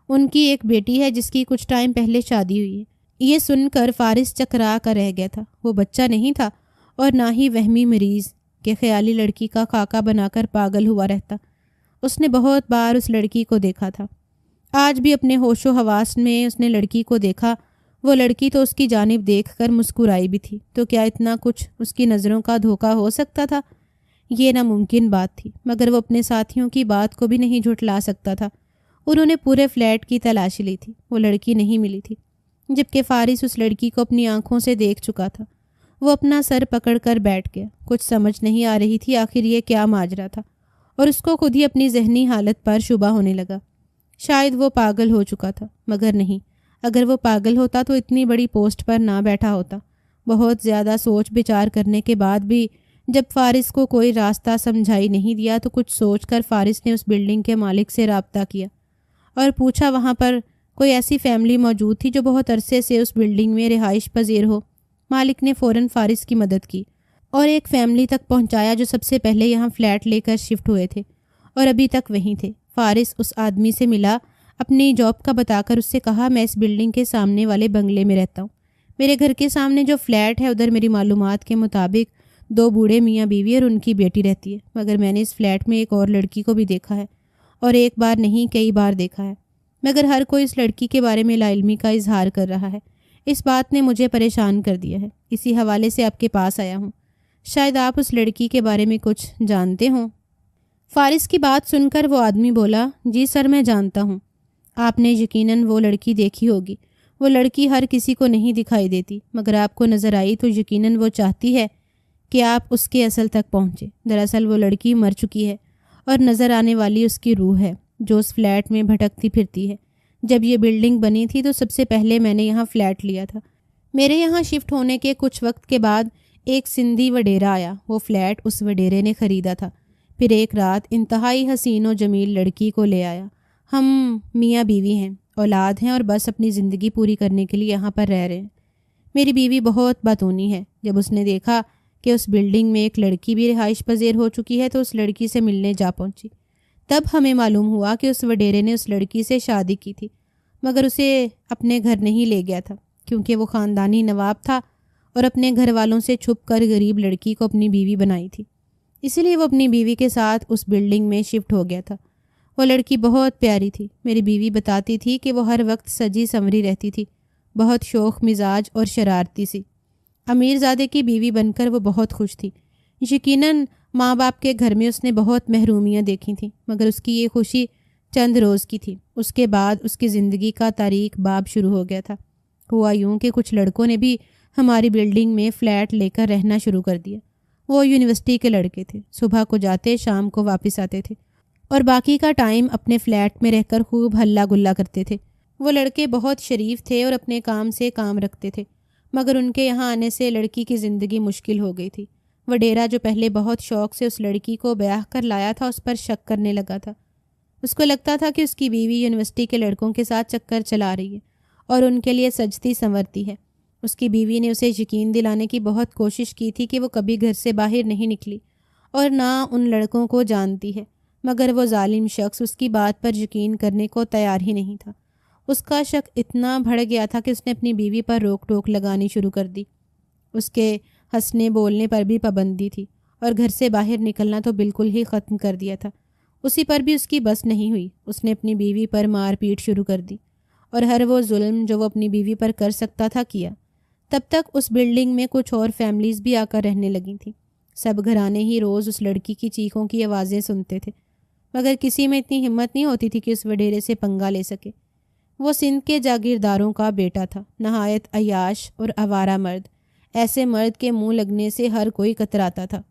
S1: ان کی ایک بیٹی ہے جس کی کچھ ٹائم پہلے شادی ہوئی ہے۔ یہ سن کر فارس چکرا کر رہ گیا تھا۔ وہ بچہ نہیں تھا اور نہ ہی وہمی مریض کہ خیالی لڑکی کا خاکہ بنا کر پاگل ہوا رہتا۔ اس نے بہت بار اس لڑکی کو دیکھا تھا۔ آج بھی اپنے ہوش و حواس میں اس نے لڑکی کو دیکھا۔ وہ لڑکی تو اس کی جانب دیکھ کر مسکرائی بھی تھی، تو کیا اتنا کچھ اس کی نظروں کا دھوکہ ہو سکتا تھا؟ یہ ناممکن بات تھی، مگر وہ اپنے ساتھیوں کی بات کو بھی نہیں جھٹلا سکتا تھا۔ انہوں نے پورے فلیٹ کی تلاشی لی تھی، وہ لڑکی نہیں ملی تھی، جبکہ فارس اس لڑکی کو اپنی آنکھوں سے دیکھ چکا تھا۔ وہ اپنا سر پکڑ کر بیٹھ گیا۔ کچھ سمجھ نہیں آ رہی تھی آخر یہ کیا ماجرا تھا، اور اس کو خود ہی اپنی ذہنی حالت پر شبہ ہونے لگا۔ شاید وہ پاگل ہو چکا تھا، مگر نہیں، اگر وہ پاگل ہوتا تو اتنی بڑی پوسٹ پر نہ بیٹھا ہوتا۔ بہت زیادہ سوچ بچار کرنے کے بعد بھی جب فارس کو کوئی راستہ سمجھائی نہیں دیا تو کچھ سوچ کر فارس نے اس بلڈنگ کے مالک سے رابطہ کیا اور پوچھا وہاں پر کوئی ایسی فیملی موجود تھی جو بہت عرصے سے اس بلڈنگ میں رہائش پذیر ہو۔ مالک نے فوراً فارس کی مدد کی اور ایک فیملی تک پہنچایا جو سب سے پہلے یہاں فلیٹ لے کر شفٹ ہوئے تھے اور ابھی تک وہیں تھے۔ فارس اس آدمی سے ملا، اپنی جاب کا بتا کر اس سے کہا، میں اس بلڈنگ کے سامنے والے بنگلے میں رہتا ہوں۔ میرے گھر کے سامنے جو فلیٹ ہے ادھر میری معلومات کے مطابق 2 بوڑھے میاں بیوی اور ان کی بیٹی رہتی ہے، مگر میں نے اس فلیٹ میں ایک اور لڑکی کو بھی دیکھا ہے، اور ایک بار نہیں کئی بار دیکھا ہے، مگر ہر کوئی اس لڑکی کے بارے میں لا علمی کا اظہار کر رہا ہے۔ اس بات نے مجھے پریشان کر دیا ہے، اسی حوالے سے آپ کے پاس آیا ہوں، شاید آپ اس لڑکی کے بارے میں کچھ جانتے ہوں۔ فارس کی بات سن کر وہ آدمی بولا، جی سر میں جانتا ہوں، آپ نے یقیناً وہ لڑکی دیکھی ہوگی۔ وہ لڑکی ہر کسی کو نہیں دکھائی دیتی، مگر آپ کو نظر آئی تو یقیناً وہ چاہتی ہے کہ آپ اس کے اصل تک پہنچے۔ دراصل وہ لڑکی مر چکی ہے اور نظر آنے والی اس کی روح ہے جو اس فلیٹ میں بھٹکتی پھرتی ہے۔ جب یہ بلڈنگ بنی تھی تو سب سے پہلے میں نے یہاں فلیٹ لیا تھا۔ میرے یہاں شفٹ ہونے کے کچھ وقت کے بعد ایک سندھی وڈیرا آیا، وہ فلیٹ اس وڈیرے نے خریدا تھا۔ پھر ایک رات انتہائی حسین و جمیل لڑکی کو لے آیا۔ ہم میاں بیوی ہیں، اولاد ہیں اور بس اپنی زندگی پوری کرنے کے لیے یہاں پر رہ رہے ہیں۔ میری بیوی بہت باتونی ہے، جب اس نے دیکھا کہ اس بلڈنگ میں ایک لڑکی بھی رہائش پذیر ہو چکی ہے تو اس لڑکی سے ملنے جا پہنچی۔ تب ہمیں معلوم ہوا کہ اس وڈیرے نے اس لڑکی سے شادی کی تھی، مگر اسے اپنے گھر نہیں لے گیا تھا کیونکہ وہ خاندانی نواب تھا اور اپنے گھر والوں سے چھپ کر غریب لڑکی کو اپنی بیوی بنائی تھی، اسی لیے وہ اپنی بیوی کے ساتھ اس بلڈنگ میں شفٹ ہو گیا تھا۔ وہ لڑکی بہت پیاری تھی، میری بیوی بتاتی تھی کہ وہ ہر وقت سجی سنوری رہتی تھی، بہت شوخ مزاج اور شرارتی سی۔ امیر زادے کی بیوی بن کر وہ بہت خوش تھی۔ یقیناً ماں باپ کے گھر میں اس نے بہت محرومیاں دیکھی تھیں، مگر اس کی یہ خوشی چند روز کی تھی۔ اس کے بعد اس کی زندگی کا تاریک باب شروع ہو گیا تھا۔ ہوا یوں کہ کچھ لڑکوں نے بھی ہماری بلڈنگ میں فلیٹ لے کر رہنا شروع کر دیا۔ وہ یونیورسٹی کے لڑکے تھے، صبح کو جاتے شام کو واپس آتے تھے اور باقی کا ٹائم اپنے فلیٹ میں رہ کر خوب ہلا گلا کرتے تھے۔ وہ لڑکے بہت شریف تھے اور اپنے کام سے کام رکھتے تھے، مگر ان کے یہاں آنے سے لڑکی کی زندگی مشکل ہو گئی تھی۔ وڈیرا جو پہلے بہت شوق سے اس لڑکی کو بیاہ کر لایا تھا، اس پر شک کرنے لگا تھا۔ اس کو لگتا تھا کہ اس کی بیوی یونیورسٹی کے لڑکوں کے ساتھ چکر چلا رہی ہے اور ان کے لیے سجتی سنورتی ہے۔ اس کی بیوی نے اسے یقین دلانے کی بہت کوشش کی تھی کہ وہ کبھی گھر سے باہر نہیں نکلی اور نہ ان لڑکوں کو جانتی ہے، مگر وہ ظالم شخص اس کی بات پر یقین کرنے کو تیار ہی نہیں تھا۔ اس کا شک اتنا بڑھ گیا تھا کہ اس نے اپنی بیوی پر روک ٹوک لگانی شروع کر دی۔ اس کے ہنسنے بولنے پر بھی پابندی تھی اور گھر سے باہر نکلنا تو بالکل ہی ختم کر دیا تھا۔ اسی پر بھی اس کی بس نہیں ہوئی، اس نے اپنی بیوی پر مار پیٹ شروع کر دی اور ہر وہ ظلم جو وہ اپنی بیوی پر کر سکتا تھا کیا۔ تب تک اس بلڈنگ میں کچھ اور فیملیز بھی آ کر رہنے لگی تھیں۔ سب گھرانے ہی روز اس لڑکی کی چیخوں کی آوازیں سنتے تھے، مگر کسی میں اتنی ہمت نہیں ہوتی تھی کہ اس وڈیرے سے پنگا لے سکے۔ وہ سندھ کے جاگیرداروں کا بیٹا تھا، نہایت عیاش اور آوارہ مرد۔ ایسے مرد کے منہ لگنے سے ہر کوئی کتراتا تھا۔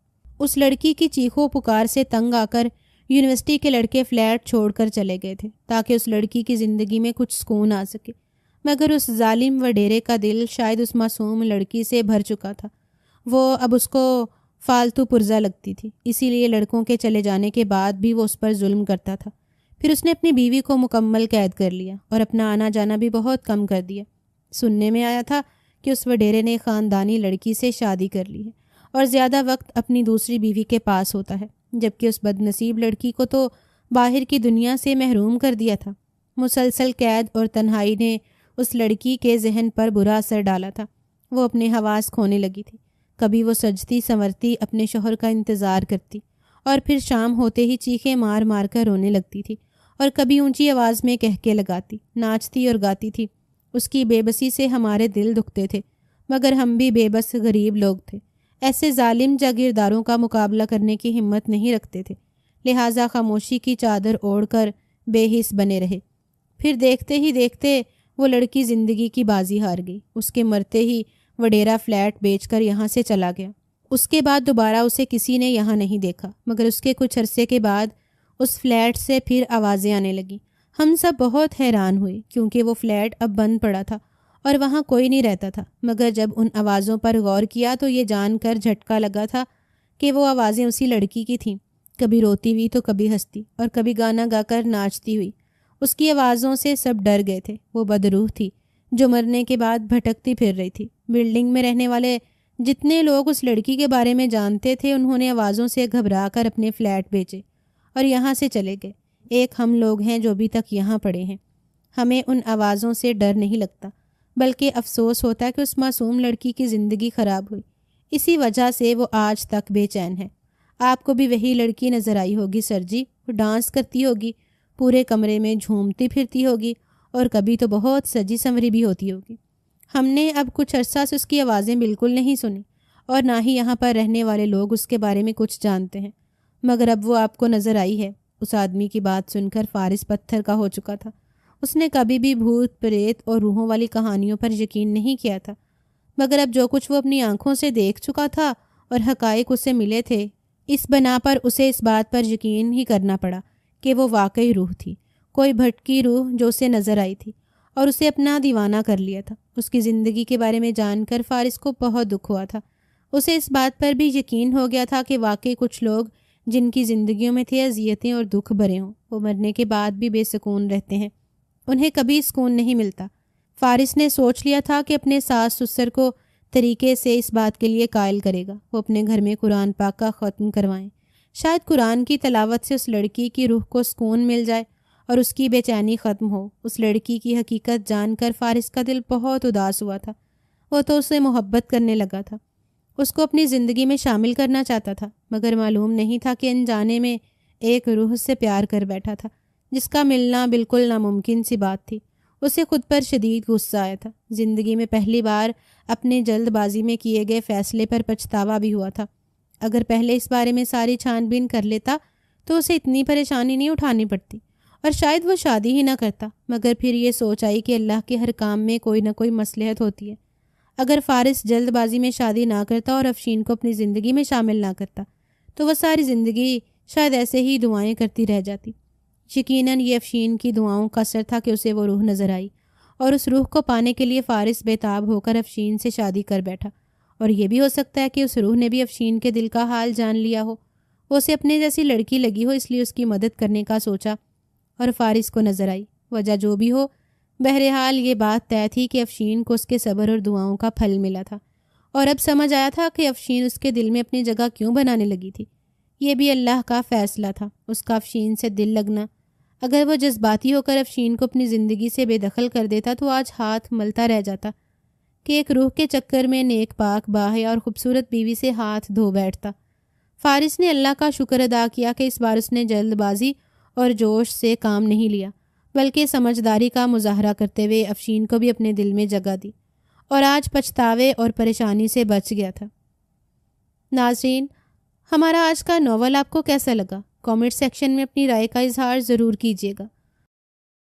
S1: اس لڑکی کی چیخوں پکار سے تنگ آ کر یونیورسٹی کے لڑکے فلیٹ چھوڑ کر چلے گئے تھے تاکہ اس لڑکی کی زندگی میں کچھ سکون آ سکے، مگر اس ظالم وڈیرے کا دل شاید اس معصوم لڑکی سے بھر چکا تھا۔ وہ اب اس کو فالتو پرزہ لگتی تھی، اسی لیے لڑکوں کے چلے جانے کے بعد بھی وہ اس پر ظلم کرتا تھا۔ پھر اس نے اپنی بیوی کو مکمل قید کر لیا اور اپنا آنا جانا بھی بہت کم کر دیا۔ سننے میں آیا تھا کہ اس وڈیرے نے خاندانی لڑکی سے شادی کر لی ہے اور زیادہ وقت اپنی دوسری بیوی کے پاس ہوتا ہے، جبکہ اس بد نصیب لڑکی کو تو باہر کی دنیا سے محروم کر دیا تھا۔ مسلسل قید اور تنہائی نے اس لڑکی کے ذہن پر برا اثر ڈالا تھا۔ وہ اپنے حواس کھونے لگی تھی۔ کبھی وہ سجتی سنورتی اپنے شوہر کا انتظار کرتی اور پھر شام ہوتے ہی چیخیں مار مار کر رونے لگتی تھی، اور کبھی اونچی آواز میں کہکے لگاتی، ناچتی اور گاتی تھی۔ اس کی بے بسی سے ہمارے دل دکھتے تھے، مگر ہم بھی بے بس غریب لوگ تھے، ایسے ظالم جاگیرداروں کا مقابلہ کرنے کی ہمت نہیں رکھتے تھے، لہٰذا خاموشی کی چادر اوڑھ کر بے حس بنے رہے۔ پھر دیکھتے ہی دیکھتے وہ لڑکی زندگی کی بازی ہار گئی۔ اس کے مرتے ہی وڈیرا فلیٹ بیچ کر یہاں سے چلا گیا۔ اس کے بعد دوبارہ اسے کسی نے یہاں نہیں دیکھا، مگر اس کے کچھ عرصے کے بعد اس فلیٹ سے پھر آوازیں آنے لگیں۔ ہم سب بہت حیران ہوئے کیونکہ وہ فلیٹ اب بند پڑا تھا اور وہاں کوئی نہیں رہتا تھا، مگر جب ان آوازوں پر غور کیا تو یہ جان کر جھٹکا لگا تھا کہ وہ آوازیں اسی لڑکی کی تھیں، کبھی روتی ہوئی تو کبھی ہنستی اور کبھی گانا گا کر ناچتی ہوئی۔ اس کی آوازوں سے سب ڈر گئے تھے۔ وہ بدروح تھی جو مرنے کے بعد بھٹکتی پھر رہی تھی۔ بلڈنگ میں رہنے والے جتنے لوگ اس لڑکی کے بارے میں جانتے تھے، انہوں نے آوازوں سے گھبرا کر اپنے فلیٹ بیچے اور یہاں سے چلے گئے۔ ایک ہم لوگ ہیں جو ابھی تک یہاں پڑے ہیں۔ ہمیں ان آوازوں سے ڈر نہیں لگتا، بلکہ افسوس ہوتا ہے کہ اس معصوم لڑکی کی زندگی خراب ہوئی، اسی وجہ سے وہ آج تک بے چین ہے۔ آپ کو بھی وہی لڑکی نظر آئی ہوگی سر جی، وہ ڈانس کرتی ہوگی، پورے کمرے میں جھومتی پھرتی ہوگی اور کبھی تو بہت سجی سنوری بھی ہوتی ہوگی۔ ہم نے اب کچھ عرصہ سے اس کی آوازیں بالکل نہیں سنی اور نہ ہی یہاں پر رہنے والے لوگ اس کے بارے میں کچھ جانتے ہیں، مگر اب وہ آپ کو نظر آئی ہے۔ اس آدمی کی بات سن کر فارس پتھر کا ہو چکا تھا۔ اس نے کبھی بھی بھوت پریت اور روحوں والی کہانیوں پر یقین نہیں کیا تھا، مگر اب جو کچھ وہ اپنی آنکھوں سے دیکھ چکا تھا اور حقائق اسے ملے تھے، اس بنا پر اسے اس بات پر یقین ہی کرنا پڑا کہ وہ واقعی روح تھی، کوئی بھٹکی روح جو اسے نظر آئی تھی اور اسے اپنا دیوانہ کر لیا تھا۔ اس کی زندگی کے بارے میں جان کر فارس کو بہت دکھ ہوا تھا۔ اسے اس بات پر بھی یقین ہو گیا تھا کہ واقعی کچھ لوگ جن کی زندگیوں میں تھے اذیتیں اور دکھ بھرے ہوں، وہ مرنے کے بعد بھی بے سکون رہتے ہیں، انہیں کبھی سکون نہیں ملتا۔ فارس نے سوچ لیا تھا کہ اپنے ساس سسر کو طریقے سے اس بات کے لیے قائل کرے گا، وہ اپنے گھر میں قرآن پاک کا ختم کروائیں، شاید قرآن کی تلاوت سے اس لڑکی کی روح کو سکون مل جائے اور اس کی بے چینی ختم ہو۔ اس لڑکی کی حقیقت جان کر فارس کا دل بہت اداس ہوا تھا۔ وہ تو اسے محبت کرنے لگا تھا، اس کو اپنی زندگی میں شامل کرنا چاہتا تھا، مگر معلوم نہیں تھا کہ انجانے میں ایک روح سے پیار کر بیٹھا تھا جس کا ملنا بالکل ناممکن سی بات تھی۔ اسے خود پر شدید غصہ آیا تھا۔ زندگی میں پہلی بار اپنے جلد بازی میں کیے گئے فیصلے پر پچھتاوا بھی ہوا تھا۔ اگر پہلے اس بارے میں ساری چھان بین کر لیتا تو اسے اتنی پریشانی نہیں اٹھانی پڑتی اور شاید وہ شادی ہی نہ کرتا، مگر پھر یہ سوچ آئی کہ اللہ کے ہر کام میں کوئی نہ کوئی مصلحت ہوتی ہے۔ اگر فارس جلد بازی میں شادی نہ کرتا اور افشین کو اپنی زندگی میں شامل نہ کرتا تو وہ ساری زندگی شاید ایسے ہی دعائیں کرتی رہ جاتی۔ یقیناً یہ افشین کی دعاؤں کا اثر تھا کہ اسے وہ روح نظر آئی، اور اس روح کو پانے کے لیے فارس بے تاب ہو کر افشین سے شادی کر بیٹھا۔ اور یہ بھی ہو سکتا ہے کہ اس روح نے بھی افشین کے دل کا حال جان لیا ہو، وہ اسے اپنے جیسی لڑکی لگی ہو، اس لیے اس کی مدد کرنے کا سوچا اور فارس کو نظر آئی۔ وجہ جو بھی ہو، بہرحال یہ بات طے تھی کہ افشین کو اس کے صبر اور دعاؤں کا پھل ملا تھا، اور اب سمجھ آیا تھا کہ افشین اس کے دل میں اپنی جگہ کیوں بنانے لگی تھی۔ یہ بھی اللہ کا فیصلہ تھا، اس کا افشین سے دل لگنا۔ اگر وہ جذباتی ہو کر افشین کو اپنی زندگی سے بے دخل کر دیتا تو آج ہاتھ ملتا رہ جاتا کہ ایک روح کے چکر میں نیک پاک باحیا اور خوبصورت بیوی سے ہاتھ دھو بیٹھتا۔ فارس نے اللہ کا شکر ادا کیا کہ اس بار اس نے جلد بازی اور جوش سے کام نہیں لیا، بلکہ سمجھداری کا مظاہرہ کرتے ہوئے افشین کو بھی اپنے دل میں جگہ دی، اور آج پچھتاوے اور پریشانی سے بچ گیا تھا۔ ناظرین، ہمارا آج کا ناول آپ کو کیسا لگا؟ کامنٹ سیکشن میں اپنی رائے کا اظہار ضرور کیجیے گا۔